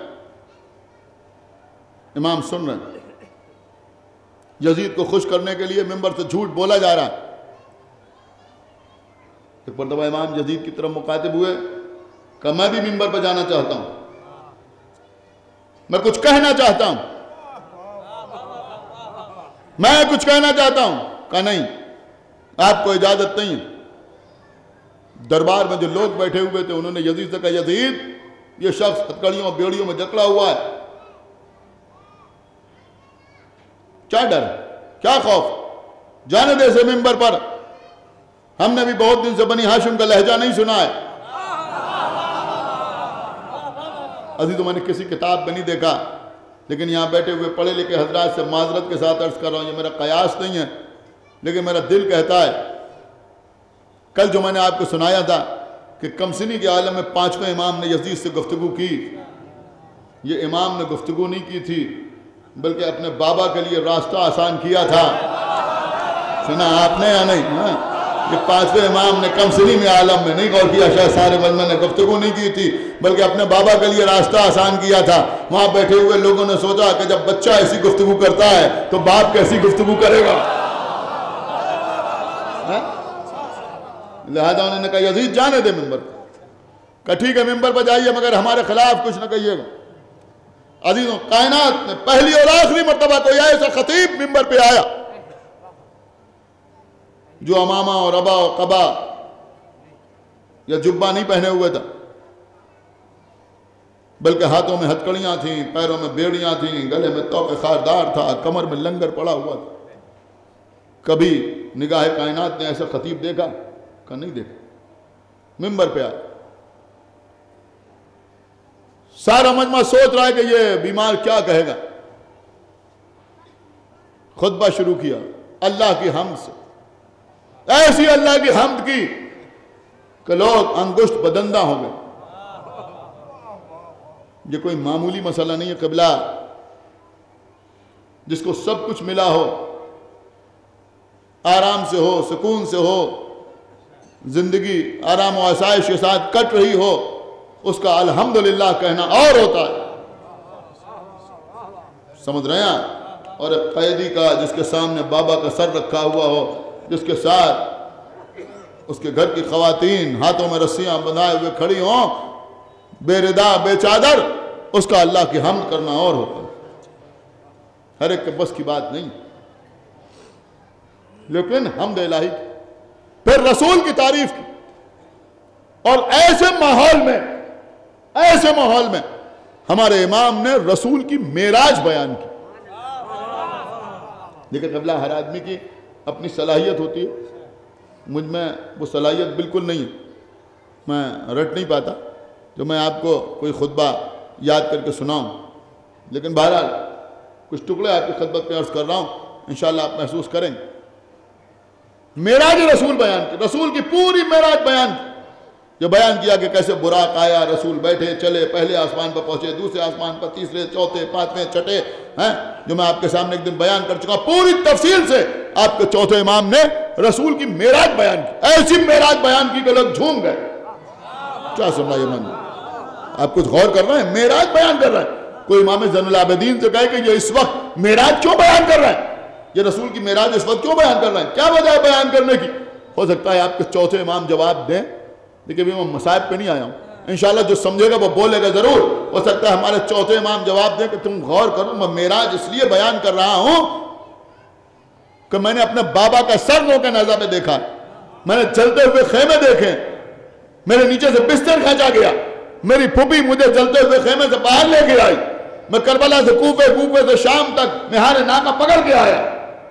امام سن رہے ہیں، یزید کو خوش کرنے کے لیے ممبر سے جھوٹ بولا جا رہا ہے۔ ایک مرتبہ امام یزید کی طرف مخاطب ہوئے کہ میں بھی ممبر پہ جانا چاہتا ہوں، میں کچھ کہنا چاہتا ہوں، میں کچھ کہنا چاہتا ہوں۔ کہا نہیں، آپ کو اجازت نہیں ہے۔ دربار میں جو لوگ بیٹھے ہوئے تھے انہوں نے یزید سے کہا، یزید یہ شخص ہتکڑیوں بیڑیوں میں جکڑا ہوا ہے، کیا ڈر ہے، کیا خوف، جانے دے سے ممبر پر، ہم نے بھی بہت دن سے بنی ہاشم کا لہجہ نہیں سنا ہے۔ عزیزو، میں نے کسی کتاب میں نہیں دیکھا، لیکن یہاں بیٹھے ہوئے پڑھے لکھے حضرات سے معذرت کے ساتھ عرض کر رہا ہوں، یہ میرا قیاس نہیں ہے، لیکن میرا دل کہتا ہے، کل جو میں نے آپ کو سنایا تھا کہ کمسنی کے عالم میں 5ویں امام نے یزید سے گفتگو کی، یہ امام نے گفتگو نہیں کی تھی بلکہ اپنے بابا کے لیے راستہ آسان کیا تھا۔ سنا آپ نے یا نہیں؟ یہ 5ویں امام نے کمسنی میں عالم میں نہیں غور کیا، شاید سارے مجمع نے گفتگو نہیں کی تھی بلکہ اپنے بابا کے لیے راستہ آسان کیا تھا۔ وہاں بیٹھے ہوئے لوگوں نے سوچا کہ جب بچہ ایسی گفتگو کرتا ہے تو باپ کیسی گفتگو کرے گا، لہذا انہوں نے کہا یزید جانے دے ممبر پر، کہا ٹھیک ہے ممبر پر جائیے مگر ہمارے خلاف کچھ نہ کہیے گا۔ عزیزوں، کائنات میں پہلی اور آخری مرتبہ کوئی ایسا خطیب ممبر پہ آیا جو امامہ اور ابا اور قبا یا جبہ نہیں پہنے ہوئے تھا بلکہ ہاتھوں میں ہتکڑیاں تھیں، پیروں میں بیڑیاں تھیں، گلے میں توق خاردار تھا، کمر میں لنگر پڑا ہوا تھا۔ کبھی نگاہ کائنات نے ایسا خطیب دیکھا؟ کہ نہیں دیکھا۔ ممبر پہ آیا، سارا مجمع سوچ رہا ہے کہ یہ بیمار کیا کہے گا۔ خطبہ شروع کیا اللہ کی حمد سے، ایسی اللہ کی حمد کی کہ لوگ انگشت بدندہ ہو گئے۔ یہ کوئی معمولی مسئلہ نہیں ہے قبلہ، جس کو سب کچھ ملا ہو، آرام سے ہو، سکون سے ہو، زندگی آرام و آسائش کے ساتھ کٹ رہی ہو، اس کا الحمدللہ کہنا اور ہوتا ہے۔ سمجھ رہے ہیں؟ اور ایک قیدی کا جس کے سامنے بابا کا سر رکھا ہوا ہو، جس کے ساتھ اس کے گھر کی خواتین ہاتھوں میں رسیاں بندھائے ہوئے کھڑی ہوں، بے ردا بے چادر، اس کا اللہ کی حمد کرنا اور ہوتا ہے۔ ہر ایک کے بس کی بات نہیں، لیکن حمد الہی پھر رسول کی تعریف کی، اور ایسے ماحول میں ہمارے امام نے رسول کی معراج بیان کی۔ لیکن قبلہ ہر آدمی کی اپنی صلاحیت ہوتی ہے، مجھ میں وہ صلاحیت بالکل نہیں ہے، میں رٹ نہیں پاتا جو میں آپ کو کوئی خطبہ یاد کر کے سناؤں، لیکن بہرحال کچھ ٹکڑے آپ کی خدمت میں عرض کر رہا ہوں، انشاءاللہ آپ محسوس کریں گے۔ معراج رسول بیان کی، رسول کی پوری معراج بیان کی، جو بیان کیا کہ کیسے براق آیا، رسول بیٹھے چلے، پہلے آسمان پر پہنچے، دوسرے آسمان پر، تیسرے، چوتھے، پانچویں، چھٹے، ہیں جو میں آپ کے سامنے ایک دن بیان کر چکا، پوری تفصیل سے آپ کے چوتھے امام نے رسول کی معراج بیان کی، ایسی معراج بیان کی کہ لوگ جھوم گئے۔ کیا سن رہا ہے یہ من؟ آپ کچھ غور کر رہے ہیں؟ معراج بیان کر رہے ہیں۔ کوئی امام زین العابدین سے کہے کہ یہ اس وقت معراج کیوں بیان کر رہے ہیں، یہ رسول کی معراج اس وقت کیوں بیان کر رہے ہیں، کیا وجہ ہے بیان کرنے کی؟ ہو سکتا ہے آپ کے چوتھے امام جواب دیں، لیکن میں مصائب پہ نہیں آیا ہوں، انشاءاللہ جو سمجھے گا وہ بولے گا ضرور۔ ہو سکتا ہے ہمارے چوتھے امام جواب دیں کہ تم غور کرو، میں معراج اس لیے بیان کر رہا ہوں کہ میں نے اپنے بابا کا سر نو کے نیزہ پہ دیکھا، میں نے چلتے ہوئے خیمے دیکھے، میرے نیچے سے بستر کھینچا گیا، میری پھوپھی مجھے جلتے ہوئے خیمے سے باہر لے کے آئی، میں کربلا سے کوفے، کوفے سے شام تک مہار ناکہ پکڑ کے آیا،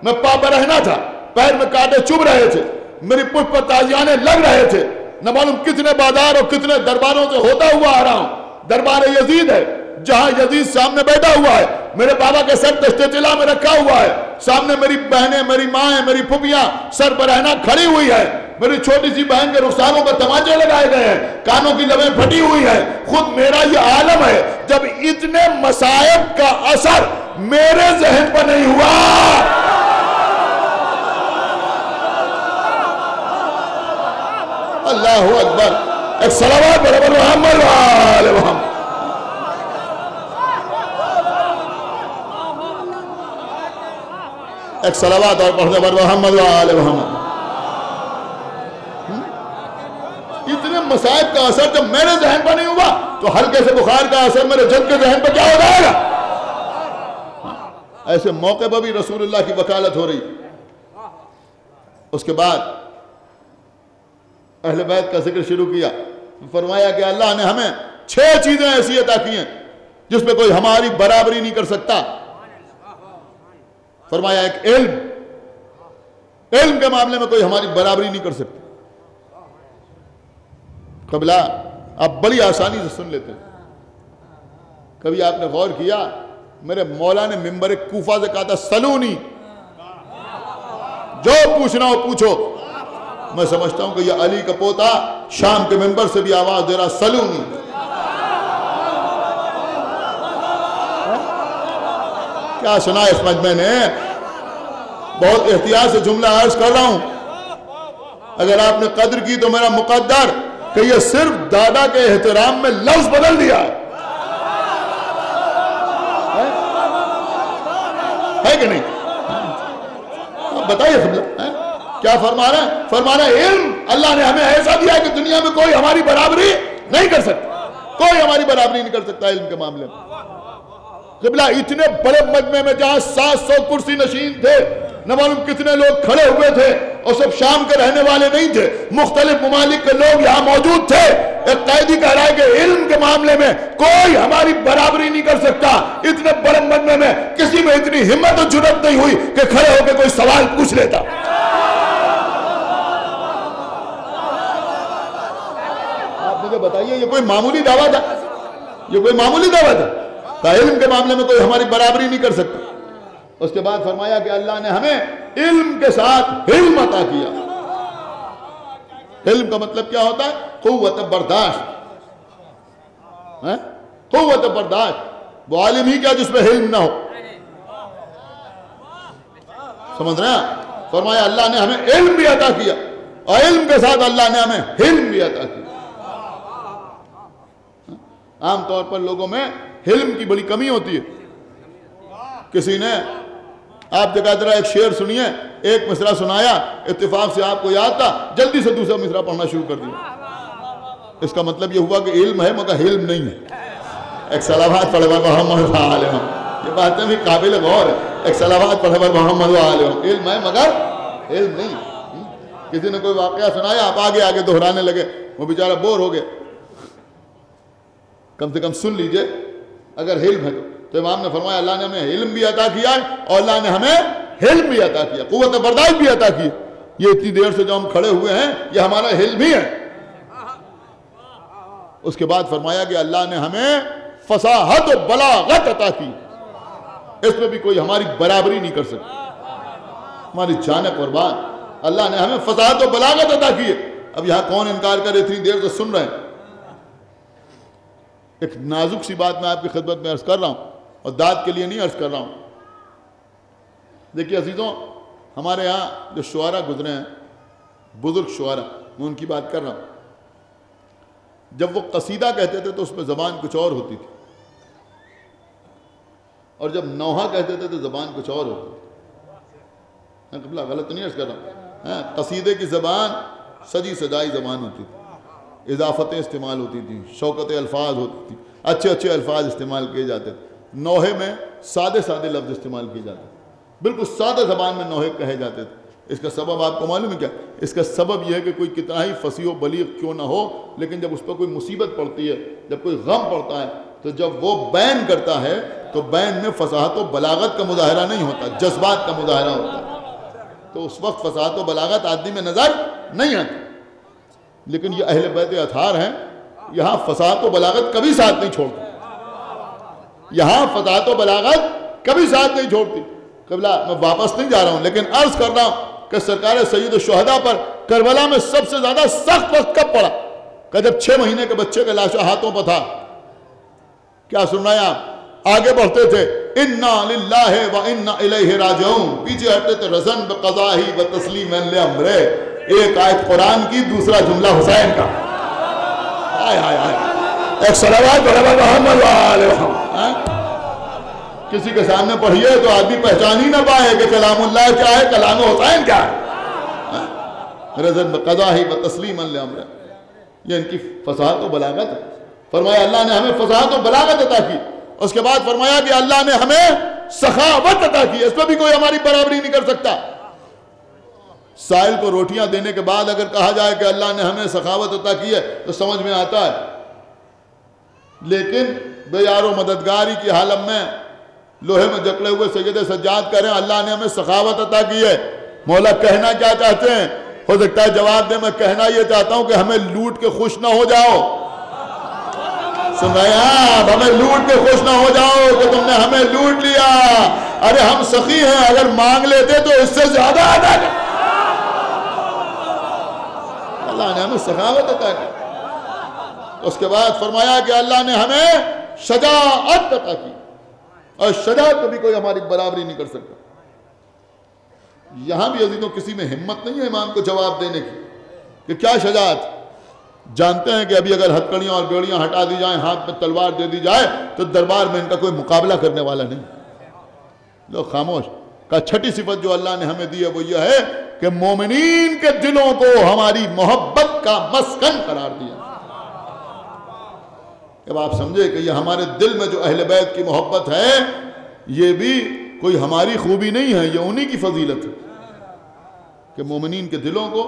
میں پا برہنہ تھا، پیر میں کانٹے چبھ رہے تھے، میری پشت پر تازیانے لگ رہے تھے، نہ معلوم کتنے بازار اور کتنے درباروں سے ہوتا ہوا آ رہا ہوں، دربار یزید ہے جہاں یزید سامنے بیٹھا ہوا ہے، میرے بابا کے سر دشت طلا میں رکھا ہوا ہے، سامنے میری بہنیں، میری مائیں، میری پھوپھیاں سر برہنہ کھڑی ہوئی ہے، میری چھوٹی سی بہن کے رخساروں پر تماچے لگائے گئے ہیں، کانوں کی لبیں پھٹی ہوئی ہیں، خود میرا یہ عالم ہے۔ جب اتنے مصائب کا اثر میرے ذہن پر نہیں ہوا، اللہ اکبر، ایک صلوات برابر محمد وآل محمد، ایک صلوات اور پڑھنے پر محمد وآل محمد۔ اتنے مصائب کا اثر جب میرے ذہن پر نہیں ہوا تو ہلکے سے بخار کا اثر میرے جد کے ذہن پر کیا ہو جائے گا؟ ایسے موقع پر بھی رسول اللہ کی وکالت ہو رہی۔ اس کے بعد اہل بیت کا ذکر شروع کیا، فرمایا کہ اللہ نے ہمیں 6 چیزیں ایسی عطا کی ہیں جس میں کوئی ہماری برابری نہیں کر سکتا۔ فرمایا ایک علم، علم کے معاملے میں کوئی ہماری برابری نہیں کر سکتا۔ قبلہ آپ بڑی آسانی سے سن لیتے ہیں، کبھی آپ نے غور کیا میرے مولا نے ممبر کوفہ سے کہا تھا سلونی، جو پوچھنا ہو پوچھو۔ میں سمجھتا ہوں کہ یہ علی کا پوتا شام کے ممبر سے بھی آواز دے رہا سلونی۔ کیا سنا اس مجمع نے؟ بہت احتیاط سے جملہ عرض کر رہا ہوں، اگر آپ نے قدر کی تو میرا مقدر کہ یہ صرف دادا کے احترام میں لفظ بدل دیا ہے کہ نہیں؟ آپ بتائیے کیا فرما رہے ہیں؟ فرما رہے ہیں علم اللہ نے ہمیں ایسا دیا ہے کہ دنیا میں کوئی ہماری برابری نہیں کر سکتا، کوئی ہماری برابری نہیں کر سکتا علم کے معاملے میں۔ قبلہ اتنے بڑے مجمع میں جہاں 700 کرسی نشین تھے، نہ معلوم کتنے لوگ کھڑے ہوئے تھے، اور سب شام کے رہنے والے نہیں تھے، مختلف ممالک کے لوگ یہاں موجود تھے۔ ایک قائدی کہہ رہا ہے کہ علم کے معاملے میں کوئی ہماری برابری نہیں کر سکتا۔ اتنے بڑے مجمع میں کسی میں اتنی ہمت و جرأت نہیں ہوئی کہ کھڑے ہو کے کوئی سوال پوچھ لیتا۔ آپ مجھے بتائیے یہ کوئی معمولی دعویٰ تھا؟ یہ کوئی معمولی دعویٰ تھا؟ کہ علم کے معاملے میں کوئی ہماری برابری نہیں کر سکتا۔ اس کے بعد فرمایا کہ اللہ نے ہمیں علم کے ساتھ علم عطا کیا۔ علم کا مطلب کیا ہوتا ہے؟ قوت برداشت، قوت برداشت۔ وہ عالم ہی کیا جس میں علم نہ ہو، سمجھ رہے ہیں؟ فرمایا اللہ نے ہمیں علم بھی عطا کیا، اور علم کے ساتھ اللہ نے ہمیں علم بھی عطا کیا۔ عام طور پر لوگوں میں علم کی بڑی کمی ہوتی ہے۔ کسی نے آپ جگہ ذرا ایک شعر سنیے، ایک مصرع سنایا، اتفاق سے آپ کو یاد تھا، جلدی سے دوسرا مصرع پڑھنا شروع کر دیا۔ اس کا مطلب یہ ہوا کہ علم ہے مگر علم نہیں ہے۔ ایک صلوات پڑھے بر محمد و آل محمد، یہ باتیں بھی قابل غور ہے۔ ایک صلوات پڑھے بر محمد و آل محمد، علم ہے مگر علم نہیں۔ کسی نے کوئی واقعہ سنایا، آپ آگے آگے دہرانے لگے، وہ بیچارہ بور ہو گیا۔ کم سے کم سن لیجئے اگر علم ہے تو امام نے فرمایا اللہ نے ہمیں علم بھی عطا کیا ہے، اور اللہ نے ہمیں علم بھی عطا کیا، قوت برداشت بھی عطا کی۔ یہ اتنی دیر سے جو ہم کھڑے ہوئے ہیں یہ ہمارا علم ہی ہے۔ اس کے بعد فرمایا کہ اللہ نے ہمیں فصاحت و بلاغت عطا کی، اس میں بھی کوئی ہماری برابری نہیں کر سکتا، ہماری جان قربان، اللہ نے ہمیں فصاحت و بلاغت عطا کی ہے۔ اب یہاں کون انکار کرے، اتنی دیر سے سن رہے ہیں۔ ایک نازک سی بات میں آپ کی خدمت میں عرض کر رہا ہوں، اور داد کے لیے نہیں عرض کر رہا ہوں۔ دیکھیے عزیزوں، ہمارے یہاں جو شعراء گزرے ہیں، بزرگ شعراء، میں ان کی بات کر رہا ہوں، جب وہ قصیدہ کہتے تھے تو اس میں زبان کچھ اور ہوتی تھی، اور جب نوحہ کہتے تھے تو زبان کچھ اور ہوتی تھی۔ قبلہ غلط نہیں عرض کر رہا ہوں، قصیدے کی زبان سجی سجائی زبان ہوتی تھی، اضافتیں استعمال ہوتی تھیں، شوکت الفاظ ہوتی تھی، اچھے اچھے الفاظ استعمال کیے جاتے تھے۔ نوحے میں سادے سادے لفظ استعمال کیے جاتے تھے، بالکل سادہ زبان میں نوحے کہے جاتے تھے۔ اس کا سبب آپ کو معلوم ہے کیا؟ اس کا سبب یہ ہے کہ کوئی کتنا ہی فصیح و بلیغ کیوں نہ ہو، لیکن جب اس پر کوئی مصیبت پڑتی ہے، جب کوئی غم پڑتا ہے، تو جب وہ بیان کرتا ہے تو بیان میں فصاحت و بلاغت کا مظاہرہ نہیں ہوتا، جذبات کا مظاہرہ ہوتا ہے، تو اس وقت فصاحت و بلاغت آدمی میں نظر نہیں آتی۔ لیکن یہ اہل بیت اطہار ہیں، یہاں فصاحت و بلاغت کبھی ساتھ نہیں چھوڑتی، یہاں فصاحت و بلاغت کبھی ساتھ نہیں چھوڑتی۔ قبلہ میں واپس نہیں جا رہا ہوں، لیکن عرض کر رہا ہوں کہ سرکار سید الشہداء پر کربلا میں سب سے زیادہ سخت وقت کب پڑا؟ کہ جب 6 مہینے کے بچے کا لاشا ہاتھوں پر تھا۔ کیا سننا ہے آپ؟ آگے بڑھتے تھے، اِنَّا لِلَّهِ وَإِنَّا إِلَيْهِ رَاجِعُونَ، پیچھے ہٹتے تھے، رَزَنْ بِقَضَاهِ وَتَسْلِيمًا لِأَمْرِهِ، ایک آیت قرآن کی، دوسرا جملہ حسین کا۔ آئے آئے آئے، ایک صلوات بڑھا محمد وآلہ محمد۔ کسی کے سامنے پڑھیے تو آدمی پہچان ہی نہ پائے کہ کلام اللہ کیا ہے، کلام حسین کیا ہے۔ رضن بقضاہ وتسلیما لامرہ، یہ ان کی فصاحت و بلاغت ہے۔ فرمایا اللہ نے ہمیں فصاحت و بلاغت عطا کی، اس کے بعد فرمایا کہ اللہ نے ہمیں سخاوت عطا کی، اس میں بھی کوئی ہماری برابری نہیں کر سکتا۔ سائل کو روٹیاں دینے کے بعد اگر کہا جائے کہ اللہ نے ہمیں سخاوت عطا کی ہے تو سمجھ میں آتا ہے، لیکن بے یار و مددگاری کی حالت میں لوہے میں جکڑے ہوئے سید سجاد کہہ رہے ہیں اللہ نے ہمیں سخاوت عطا کی ہے۔ مولا کہنا کیا چاہتے ہیں؟ ہو سکتا ہے جواب دے، میں کہنا یہ چاہتا ہوں کہ ہمیں لوٹ کے خوش نہ ہو جاؤ۔ سن رہے ہیں آپ؟ ہمیں لوٹ کے خوش نہ ہو جاؤ کہ تم نے ہمیں لوٹ لیا۔ ارے ہم سخی ہیں، اگر مانگ لیتے تو اس سے زیادہ عطا کر۔ اللہ نے ہمیں سخاوت عطا کی۔ اس کے بعد فرمایا کہ اللہ نے ہمیں شجاعت عطا کی، اور شجاعت کبھی کوئی ہماری برابری نہیں کر سکتا۔ یہاں بھی عزیزوں کسی میں ہمت نہیں ہے امام کو جواب دینے کی کہ کیا شجاعت۔ جانتے ہیں کہ ابھی اگر ہتکڑیاں اور بیڑیاں ہٹا دی جائیں، ہاتھ میں تلوار دے دی جائے تو دربار میں ان کا کوئی مقابلہ کرنے والا نہیں۔ لوگ خاموش۔ کا چھٹی صفت جو اللہ نے ہمیں دی ہے وہ یہ ہے کہ مومنین کے دلوں کو ہماری محبت کا مسکن قرار دیا۔ اب آپ سمجھے کہ یہ ہمارے دل میں جو اہل بیت کی محبت ہے، یہ بھی کوئی ہماری خوبی نہیں ہے، یہ انہی کی فضیلت ہے کہ مومنین کے دلوں کو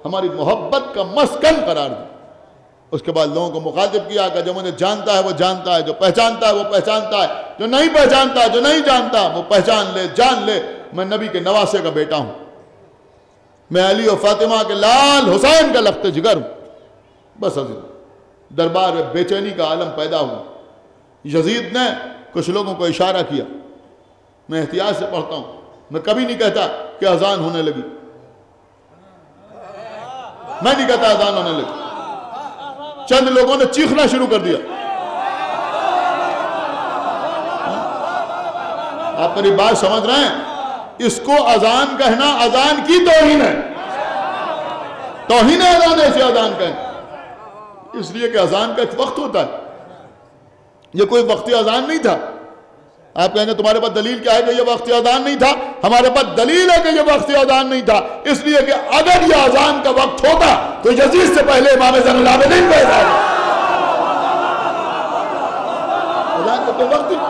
ہماری محبت کا مسکن قرار دیا۔ اس کے بعد لوگوں کو مخاطب کیا کہ جو مجھے جانتا ہے وہ جانتا ہے، جو پہچانتا ہے وہ پہچانتا ہے، جو نہیں پہچانتا جو نہیں جانتا وہ پہچان لے، جان لے، میں نبی کے نواسے کا بیٹا ہوں، میں علی و فاطمہ کے لال حسین کا لخت جگر ہوں۔ بس عزیز، دربار میں بے چینی کا عالم پیدا ہوا۔ یزید نے کچھ لوگوں کو اشارہ کیا، میں احتیاط سے پڑھتا ہوں، میں کبھی نہیں کہتا کہ اذان ہونے لگی، میں نہیں کہتا اذان ہونے لگی، چند لوگوں نے چیخنا شروع کر دیا۔ آپ میری بات سمجھ رہے ہیں؟ اس کو اذان کہنا اذان کی توہین ہے، توہین ہے اذان ایسے اذان کہنا، اس لیے کہ اذان کا ایک وقت ہوتا ہے، یہ کوئی وقتی اذان نہیں تھا۔ آپ کہیں گے تمہارے پاس دلیل کیا ہے کہ یہ وقتی اذان نہیں تھا؟ ہمارے پاس دلیل ہے کہ یہ وقتی اذان نہیں تھا، اس لیے کہ اگر یہ اذان کا وقت ہوتا تو یزید سے پہلے امام زین العابدین پیدا ہوتا۔ اذان کا کوئی وقت نہیں،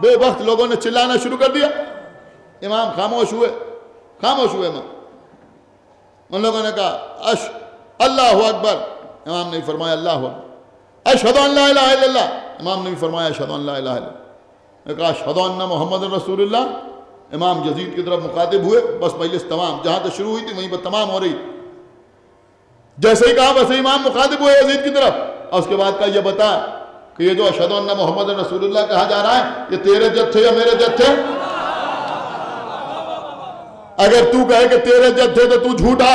بے وقت لوگوں نے چلانا شروع کر دیا، امام خاموش ہوئے امام۔ ان لوگوں نے کہا اللہ اکبر، امام نے فرمایا اللہ اکبر۔ اشہدو ان لا الہ الا اللہ، امام نے بھی فرمایا اشہدو ان لا الہ الا اللہ۔ نے کہا اشہدو ان محمد رسول اللہ، امام یزید کی طرف مخاطب ہوئے، بس مجلس تمام، جہاں سے شروع ہوئی تھی وہیں پر تمام ہو رہی۔ جیسے ہی کہا ویسے امام مخاطب ہوئے یزید کی طرف، اور اس کے بعد کہا یہ بتا کہ یہ جو اشہدو ان محمد رسول اللہ کہا جا رہا ہے یہ تیرے جد تھے یا میرے جد تھے؟ اگر تو کہے کہ تیرے جد تھے تو تو جھوٹا،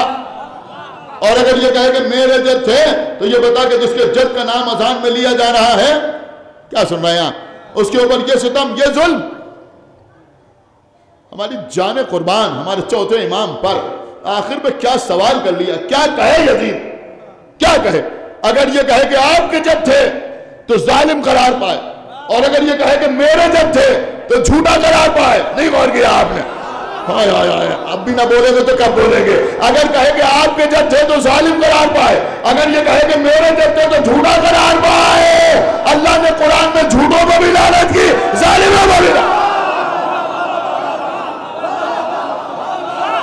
اور اگر یہ کہے کہ میرے جد تھے تو یہ بتا کہ جس کے جد کا نام اذان میں لیا جا رہا ہے، کیا سن رہے ہیں اس کے اوپر یہ ستم، یہ ظلم، ہماری جان قربان ہمارے چوتھے امام پر آخر میں کیا سوال کر لیا؟ کیا کہے یزید؟ کیا کہے؟ اگر یہ کہے کہ آپ کے جد تھے تو ظالم قرار پائے، اور اگر یہ کہے کہ میرے جد تھے تو جھوٹا قرار پائے۔ نہیں غور کیا آپ نے؟ ہائے ہائے ہائے، اب بھی نہ بولیں گے تو کب بولیں گے؟ اگر کہے کہ آپ کے جد تھے تو ظالم قرار پائے، اگر یہ کہے کہ میرے جد تھے تو جھوٹا قرار پائے۔ اللہ نے قرآن میں جھوٹوں کو بھی لعنت کی، ظالموں کو بھی لعنت۔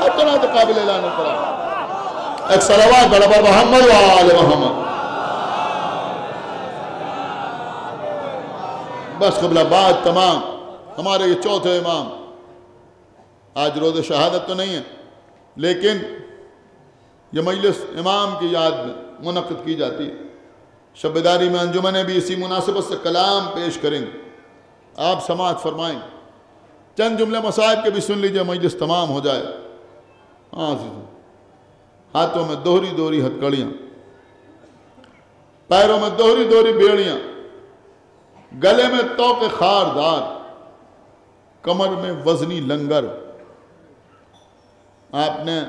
اتنا تو قابل لعنت قرار۔ ایک صلوات بڑا بڑا محمد و آل محمد۔ بس قبلہ بات تمام۔ ہمارے یہ چوتھے امام، آج روز شہادت تو نہیں ہے لیکن یہ مجلس امام کی یاد میں منعقد کی جاتی ہے۔ شب بیداری میں انجمنیں بھی اسی مناسبت سے کلام پیش کریں گے، آپ سماعت فرمائیں، چند جملے مصائب کے بھی سن لیجئے، مجلس تمام ہو جائے۔ ہاتھوں میں دوہری دوہری ہتھکڑیاں، پیروں میں دوہری دوہری بیڑیاں، گلے میں توق خاردار، کمر میں وزنی لنگر۔ آپ نے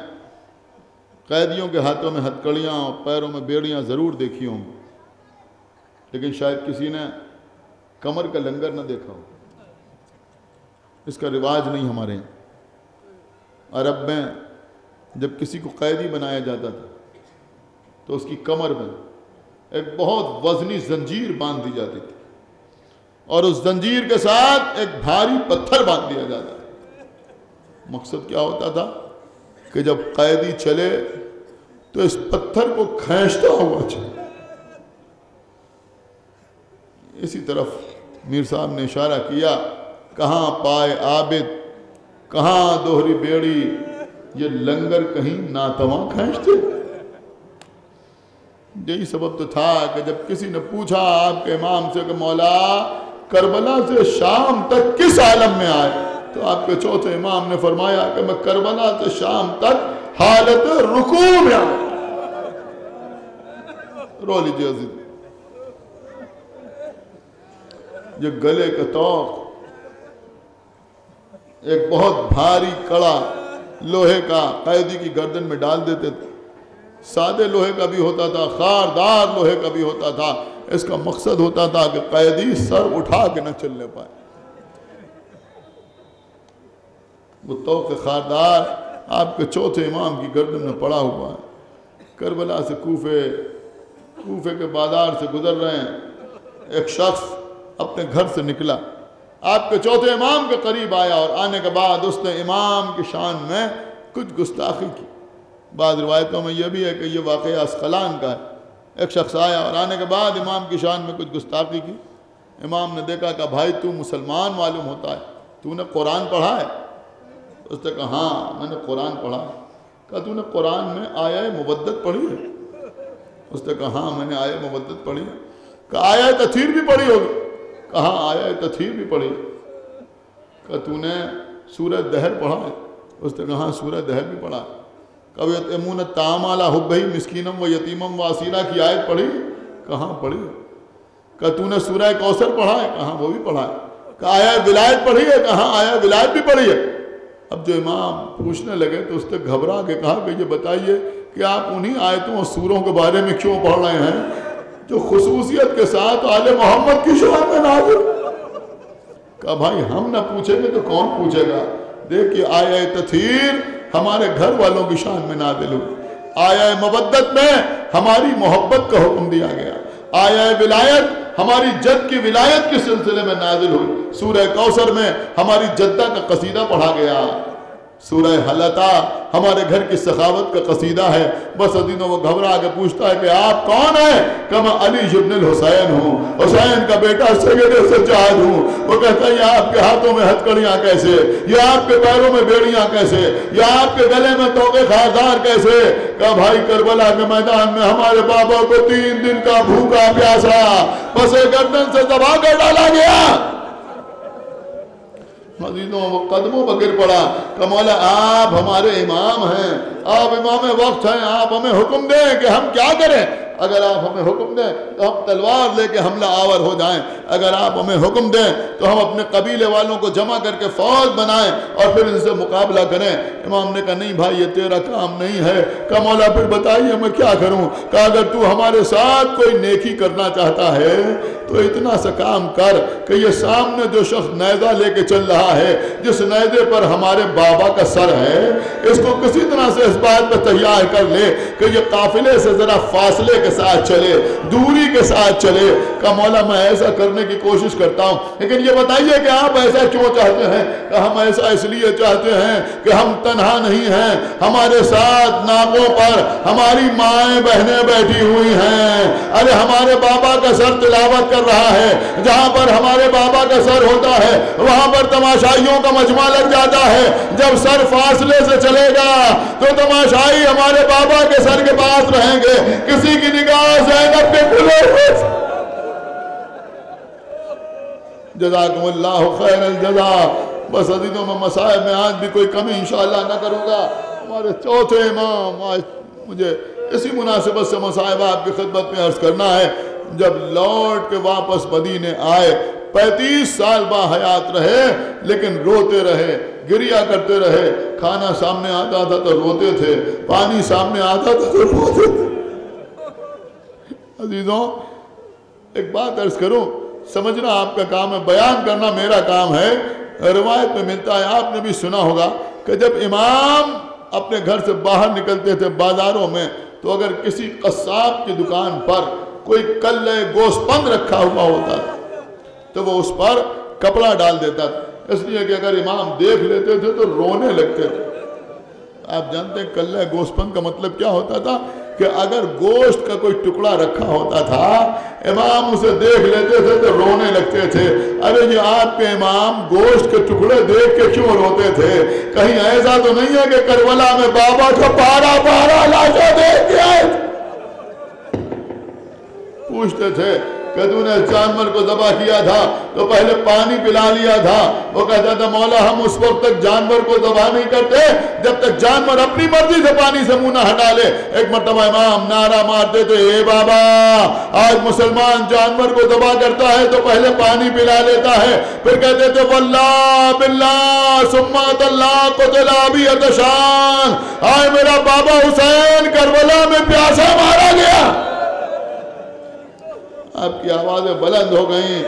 قیدیوں کے ہاتھوں میں ہتھکڑیاں اور پیروں میں بیڑیاں ضرور دیکھی ہوں، لیکن شاید کسی نے کمر کا لنگر نہ دیکھا ہو۔ اس کا رواج نہیں ہمارے یہاں۔ عرب میں جب کسی کو قیدی بنایا جاتا تھا تو اس کی کمر میں ایک بہت وزنی زنجیر باندھ دی جاتی تھی، اور اس زنجیر کے ساتھ ایک بھاری پتھر باندھ دیا جاتا تھا۔ مقصد کیا ہوتا تھا کہ جب قیدی چلے تو اس پتھر کو کھینچتا ہوا چلے۔ اسی طرف میر صاحب نے اشارہ کیا، کہاں پائے عابد، کہاں دوہری بیڑی، یہ لنگر کہیں ناتواں کھینچتے۔ یہی سبب تو تھا کہ جب کسی نے پوچھا آپ کے امام سے کہ مولا کربلا سے شام تک کس عالم میں آئے، تو آپ کے چوتھے امام نے فرمایا کہ میں کربلا سے شام تک حالت رکوع میں آیا۔ رو لیجیے عزیز، یہ گلے کا توق، ایک بہت بھاری کڑا لوہے کا قیدی کی گردن میں ڈال دیتے تھے۔ سادے لوہے کا بھی ہوتا تھا، خاردار لوہے کا بھی ہوتا تھا۔ اس کا مقصد ہوتا تھا کہ قیدی سر اٹھا کے نہ چلنے پائے۔ وہ توق خاردار آپ کے چوتھے امام کی گردن میں پڑا ہوا ہے۔ کربلا سے کوفے کے بازار سے گزر رہے ہیں، ایک شخص اپنے گھر سے نکلا، آپ کے چوتھے امام کے قریب آیا، اور آنے کے بعد اس نے امام کی شان میں کچھ گستاخی کی۔ بعض روایتوں میں یہ بھی ہے کہ یہ واقعہ اسقلان کا ہے۔ ایک شخص آیا اور آنے کے بعد امام کی شان میں کچھ گستاخی کی۔ امام نے دیکھا کہ بھائی تو مسلمان معلوم ہوتا ہے، تو نے قرآن پڑھا ہے؟ اس نے کہا ہاں میں نے قرآن پڑھا ہے۔ کہا تو نے قرآن میں آیہ مودت پڑھی ہے؟ اس نے کہا ہاں میں نے آیہ مودت پڑھی ہے۔ کہا آیہ تطہیر بھی پڑھی ہوگی؟ کہا آیہ تطہیر بھی پڑھی۔ کہا تو نے سورہ دہر پڑھا ہے؟ اس نے کہا ہاں سورہ دہر بھی پڑھا ہے۔ کہا یطعمون الطعام علی حبہ مسکینا و یتیما و اسیرا کی آیت پڑھی؟ کہاں پڑھی؟ کہا تو نے سورہ کوثر پڑھا ہے؟ کہاں وہ بھی پڑھا ہے۔ کہا آیہ ولایت پڑھی ہے؟ کہاں آیہ ولایت بھی پڑھی ہے۔ اب جو امام پوچھنے لگے تو اس نے گھبرا کے کہا کہ یہ بتائیے کہ آپ انہی آیتوں اور سوروں کے بارے میں کیوں پڑھ رہے ہیں جو خصوصیت کے ساتھ آل محمد کی شان میں نازل؟ کہا بھائی ہم نہ پوچھیں گے تو کون پوچھے گا؟ دیکھیے آیہ تطہیر ہمارے گھر والوں کی شان میں نازل ہوئی، آیہ مودت میں ہماری محبت کا حکم دیا گیا، آیہ ولایت ہماری جد کی ولایت کے سلسلے میں نازل ہوئی، سورہ کوثر میں ہماری جدہ کا قصیدہ پڑھا گیا۔ سورہ حلتا ہمارے گھر کی سخاوت کا قصیدہ ہے. بس عزیزوں وہ گھبرا کے پوچھتا ہے کہ آپ کون ہیں؟ کہ میں علی ابن الحسین ہوں، حسین کا بیٹا سید سجاد ہوں. وہ کہتا ہے یہ آپ کے ہاتھوں میں ہتھکڑیاں کیسے، یہ آپ کے پیروں میں بیڑیاں کیسے، یہ آپ کے گلے میں توقے خاردار کیسے؟ کہ بھائی کربلا کے میدان میں ہمارے بابا کو 3 دن کا بھوکا پیاسا پسے گردن سے دبا کر ڈالا گیا. عزیزوں وہ قدموں پر گر پڑا کہ مولا آپ ہمارے امام ہیں، آپ امام وقت ہیں، آپ ہمیں حکم دیں کہ ہم کیا کریں. اگر آپ ہمیں حکم دیں تو ہم تلوار لے کے حملہ آور ہو جائیں، اگر آپ ہمیں حکم دیں تو ہم اپنے قبیلے والوں کو جمع کر کے فوج بنائیں اور پھر ان سے مقابلہ کریں. امام نے کہا نہیں بھائی یہ تیرا کام نہیں ہے. کہ مولا پھر بتائیے میں کیا کروں؟ کہ اگر تو ہمارے ساتھ کوئی نیکی کرنا چاہتا ہے تو اتنا سا کام کر کہ یہ سامنے جو شخص نیزہ لے کے چل رہا ہے، جس نیزے پر ہمارے بابا کا سر ہے، اس کو کسی طرح سے اس بات پہ تیار کر لے کہ یہ قافلے سے ذرا فاصلے کے ساتھ چلے، دوری کے ساتھ چلے. کہ مولا میں ایسا کرنے کی کوشش کرتا ہوں، لیکن یہ بتائیے کہ آپ ایسا کیوں چاہتے ہیں؟ کہ ہم ایسا اس لیے چاہتے ہیں کہ ہم تنہا نہیں ہیں، ہمارے ساتھ ناکوں پر ہماری مائیں بہنیں بیٹھی ہوئی ہیں. ارے ہمارے بابا کا سر تلاوت کر رہا ہے، جہاں پر ہمارے بابا کا سر ہوتا ہے وہاں پر تماشائیوں کا مجمع لگ جاتا ہے. جب سر فاصلے سے چلے گا تو تماشائی ہمارے بابا کے سر کے پاس رہیں گے. کسی کی نگاہ زینب کے کھلے ہوئے. جزاکم اللہ خیر الجزا. بس عزیزوں میں مسائل میں آج بھی کوئی کمی انشاءاللہ نہ کروں گا. ہمارے چوتھے امام، آج مجھے اسی مناسبت سے مسائل آپ کی خدمت میں عرض کرنا ہے. جب لوٹ کے واپس مدینے آئے 35 سال با حیات رہے، لیکن روتے رہے، گریا کرتے رہے. کھانا سامنے آتا تھا تو روتے تھے، پانی سامنے آتا تھا تو روتے تھے. عزیزوں ایک بات عرض کروں، سمجھنا آپ کا کام ہے، بیان کرنا میرا کام ہے. روایت میں ملتا ہے، آپ نے بھی سنا ہوگا کہ جب امام اپنے گھر سے باہر نکلتے تھے بازاروں میں تو اگر کسی قصاب کی دکان پر کوئی کلے گوشت پند رکھا ہوا ہوتا تھا تو وہ اس پر کپڑا ڈال دیتا تھا، اس لیے کہ اگر امام دیکھ لیتے تھے تو رونے لگتے تھے. آپ جانتے ہیں کلے گوشت پند کا مطلب کیا ہوتا تھا؟ کہ اگر گوشت کا کوئی ٹکڑا رکھا ہوتا تھا، امام اسے دیکھ لیتے تھے تو رونے لگتے تھے. ارے یہ آپ کے امام گوشت کے ٹکڑے دیکھ کے کیوں روتے تھے؟ کہیں ایسا تو نہیں ہے کہ کربلا میں بابا کا پارا لاشا دیکھ کے آئے؟ پوچھتے تھے کہ تو نے جانور کو ذبح کیا تھا تو پہلے پانی پلا لیا تھا. وہ کہتا تھا مولا ہم اس وقت تک جانور کو ذبح نہیں کرتے جب تک جانور اپنی مرضی سے پانی سے منہ نہ ہٹا لے. ایک مرتبہ امام نعرہ مارتے تھے، اے بابا آج مسلمان جانور کو ذبح کرتا ہے تو پہلے پانی پلا لیتا ہے، پھر کہتے تھے واللہ باللہ سمت اللہ قتل ابی عطشان، آئے میرا بابا حسین کربلا میں پیاسا مارا گیا. آپ کی آوازیں بلند ہو گئیں.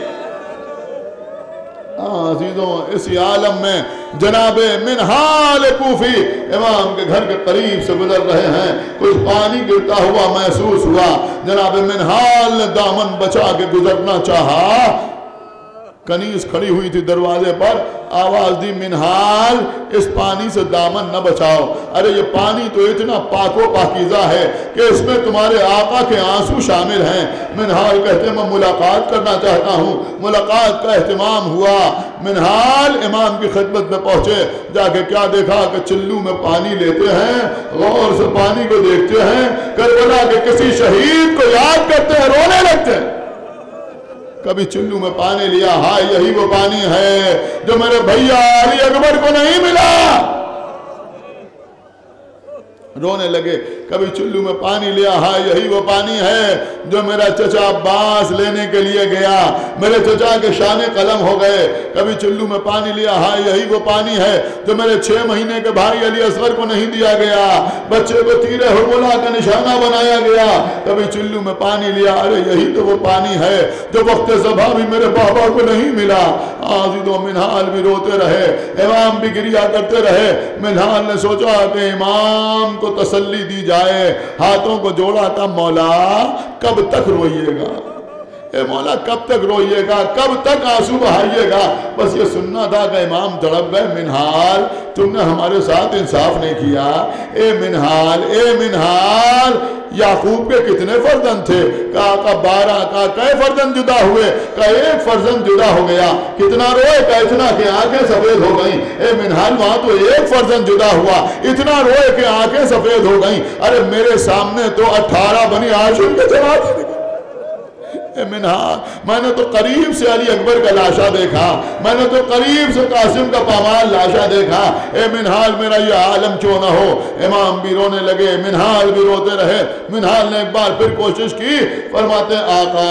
عزیزوں اسی عالم میں جناب منہال کوفی امام کے گھر کے قریب سے گزر رہے ہیں، کچھ پانی گرتا ہوا محسوس ہوا. جناب منہال نے دامن بچا کے گزرنا چاہا، کنیز کھڑی ہوئی تھی دروازے پر، آواز دی منہال اس پانی سے دامن نہ بچاؤ. ارے یہ پانی تو اتنا پاک و پاکیزہ ہے کہ اس میں تمہارے آقا کے آنسو شامل ہیں. منہال کہتے ہیں میں ملاقات کرنا چاہتا ہوں. ملاقات کا اہتمام ہوا. منہال امام کی خدمت میں پہنچے، جا کے کیا دیکھا کہ چلو میں پانی لیتے ہیں، غور سے پانی کو دیکھتے ہیں، کربلا کے کسی شہید کو یاد کرتے ہیں، رونے لگتے ہیں. کبھی چلو میں پانی لیا، ہاں یہی وہ پانی ہے جو میرے بھیا علی اکبر کو نہیں ملا، رونے لگے. کبھی چلو میں پانی لیا، ہاں یہی وہ پانی ہے جو میرا چچا عباس لینے کے لیے گیا، میرے چچا کے شانے قلم ہو گئے. کبھی چلو میں پانی لیا، ہاں یہی وہ پانی ہے جو میرے 6 مہینے کے بھائی علی اصغر کو نہیں دیا گیا، بچے کو تیر حرملہ کا نشانہ بنایا گیا. کبھی چلو میں پانی لیا، ارے یہی تو وہ پانی ہے جو وقت ذبح بھی میرے بابا کو نہیں ملا. عزیزوں منہال بھی روتے رہے، امام بھی گریا کرتے رہے. منہال نے سوچا کہ امام کو تسلی دی جائے، ہاتھوں کو جوڑا تھا، مولا کب تک روئیے گا؟ اے مولا کب تک روئیے گا، کب تک آنسو بہائیے گا؟ بس یہ سننا تھا کہ امام تڑپ گئے، منہال تم نے ہمارے ساتھ انصاف نہیں کیا، اے منہال، اے منہال یعقوب کے کتنے فرزند تھے؟ کہا 12، کہا کئے فرزند جدا ہوئے؟ کہا ایک فرزند جدا ہو گیا، کتنا روئے؟ کہا اتنا کہ آنکھیں سفید ہو گئیں۔ اے منہال وہاں تو ایک فرزند جدا ہوا، اتنا روئے کہ آنکھیں سفید ہو گئیں۔ ارے میرے سامنے تو 18 بنی ہاشم کے جنازے نکلے۔ اے منہال میں نے تو قریب سے علی اکبر کا لاشا دیکھا، میں نے تو قریب سے قاسم کا پامال لاشا دیکھا، اے منہال میرا یہ عالم کیوں نہ ہو؟ امام بھی رونے لگے، منہال بھی روتے رہے۔ منہال نے ایک بار پھر کوشش کی، فرماتے آقا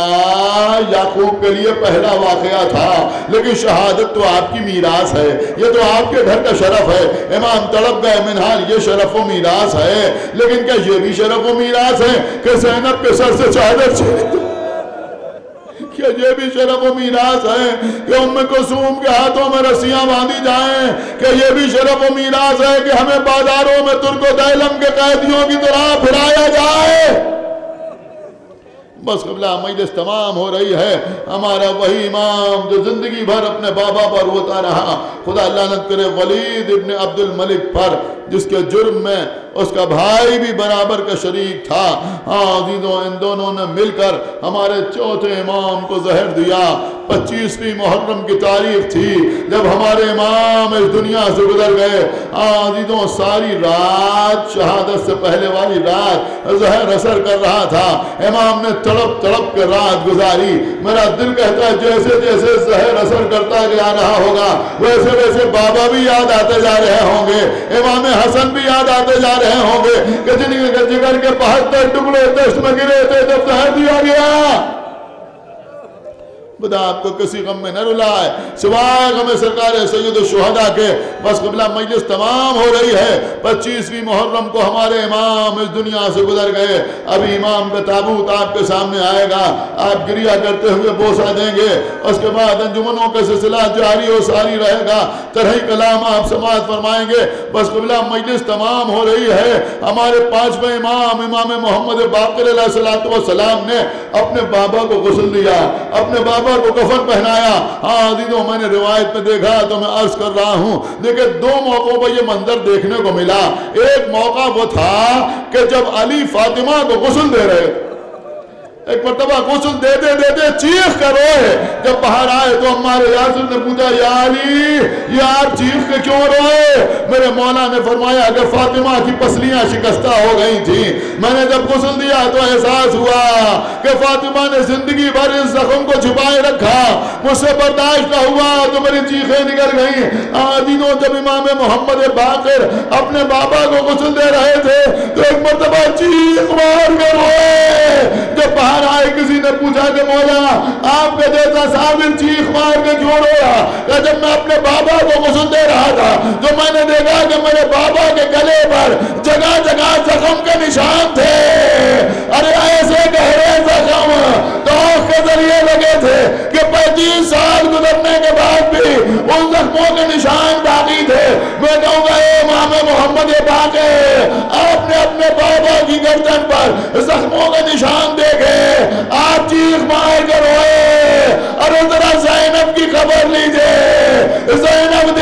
یعقوب کے لیے پہلا واقعہ تھا، لیکن شہادت تو آپ کی میراث ہے، یہ تو آپ کے گھر کا شرف ہے۔ امام تڑپ گئے، منہال یہ شرف و میراث ہے، لیکن کیا یہ بھی شرف و میراث ہے کہ زینب کے سر سے چادر چھین؟ کہ یہ بھی شرف و میراث ہے کہ ام کلثوم کے ہاتھوں میں رسیاں باندھی جائیں؟ کہ یہ بھی شرف و میراث ہے کہ ہمیں بازاروں میں ترک و دیلم کے قیدیوں کی طرح پھرایا جائے؟ بس قبلہ مجلس تمام ہو رہی ہے، ہمارا وہی امام جو زندگی بھر اپنے بابا پر روتا رہا، خدا لعنت کرے ولید ابن عبد الملک پر، جس کے جرم میں اس کا بھائی بھی برابر کا شریک تھا۔ ہاں عزیزوں، ان دونوں نے مل کر ہمارے چوتھے امام کو زہر دیا۔ 25ویں محرم کی تاریخ تھی جب ہمارے امام اس دنیا سے گزر گئے۔ ہاں عزیزوں، ساری رات شہادت سے پہلے والی رات زہر اثر کر رہا تھا، امام نے تڑپ تڑپ کے رات گزاری۔ میرا دل کہتا ہے جیسے جیسے زہر اثر کرتا گیا رہا ہوگا، ویسے ویسے بابا بھی یاد آتے جا رہے ہوں گے، امام حسن بھی یاد آتے جا رہے ہوں گے کہ جن کے جگر کے 72 ٹکڑے دشت میں گرے تھے جب زہر دیا گیا۔ خدا آپ کو کسی غم میں نہ رلائے سوائے غم سرکار سید الشہداء کے۔ بس قبلہ مجلس تمام ہو رہی ہے، 25ویں محرم کو ہمارے امام اس دنیا سے گزر گئے۔ ابھی امام کا تابوت آپ کے سامنے آئے گا، آپ گریہ کرتے ہوئے بوسہ دیں گے، اس کے بعد انجمنوں کا سلسلہ جاری و ساری رہے گا، طرح کلام آپ سماعت فرمائیں گے۔ بس قبلہ مجلس تمام ہو رہی ہے، ہمارے 5ویں امام امام محمد باقر علیہ السلام نے اپنے بابا کو غسل دیا، اپنے بابا کو کفن پہنایا۔ ہاں عزیزوں، میں نے روایت میں دیکھا تو میں عرض کر رہا ہوں، دیکھیں 2 موقعوں پر یہ منظر دیکھنے کو ملا۔ ایک موقع وہ تھا کہ جب علی فاطمہ کو غسل دے رہے، ایک مرتبہ غسل دیتے دیتے چیخ کر روئے، جب باہر آئے تو عمار یاسر نے پوچھا یا علی یہ آپ چیخ کے کیوں روئے؟ میرے مولا نے فرمایا کہ فاطمہ کی پسلیاں شکستہ ہو گئی تھیں، میں نے جب غسل دیا تو احساس ہوا کہ فاطمہ نے زندگی بھر اس زخم کو چھپائے رکھا، مجھ سے برداشت نہ ہوا تو میری چیخیں نکل گئیں۔ آدینوں جب امام محمد باقر اپنے بابا کو غسل دے رہے تھے تو ایک مرتبہ چیخ مار کر روئے۔ جب باہر آئے کسی نے پوچھا کہ مولا آپ کے جیسا صابر چیخ مار کے کیوں رویا؟ کہ جب میں اپنے بابا کو غسل دے رہا تھا تو میں نے دیکھا کہ میرے بابا کے گلے پر جگہ جگہ زخم کے نشان تھے، ارے ایسے گہرے زخم توق کے ذریعے لگے تھے کہ 35 سال گزرنے کے بعد بھی ان زخموں کے نشان باقی تھے۔ میں کہوں گا اے امام محمد باقر، آپ نے اپنے بابا کی گردن پر زخموں کے نشان دیکھے، آپ چیخ مار کر روئے۔ اور ذرا زینب کی خبر لیجئے، زینب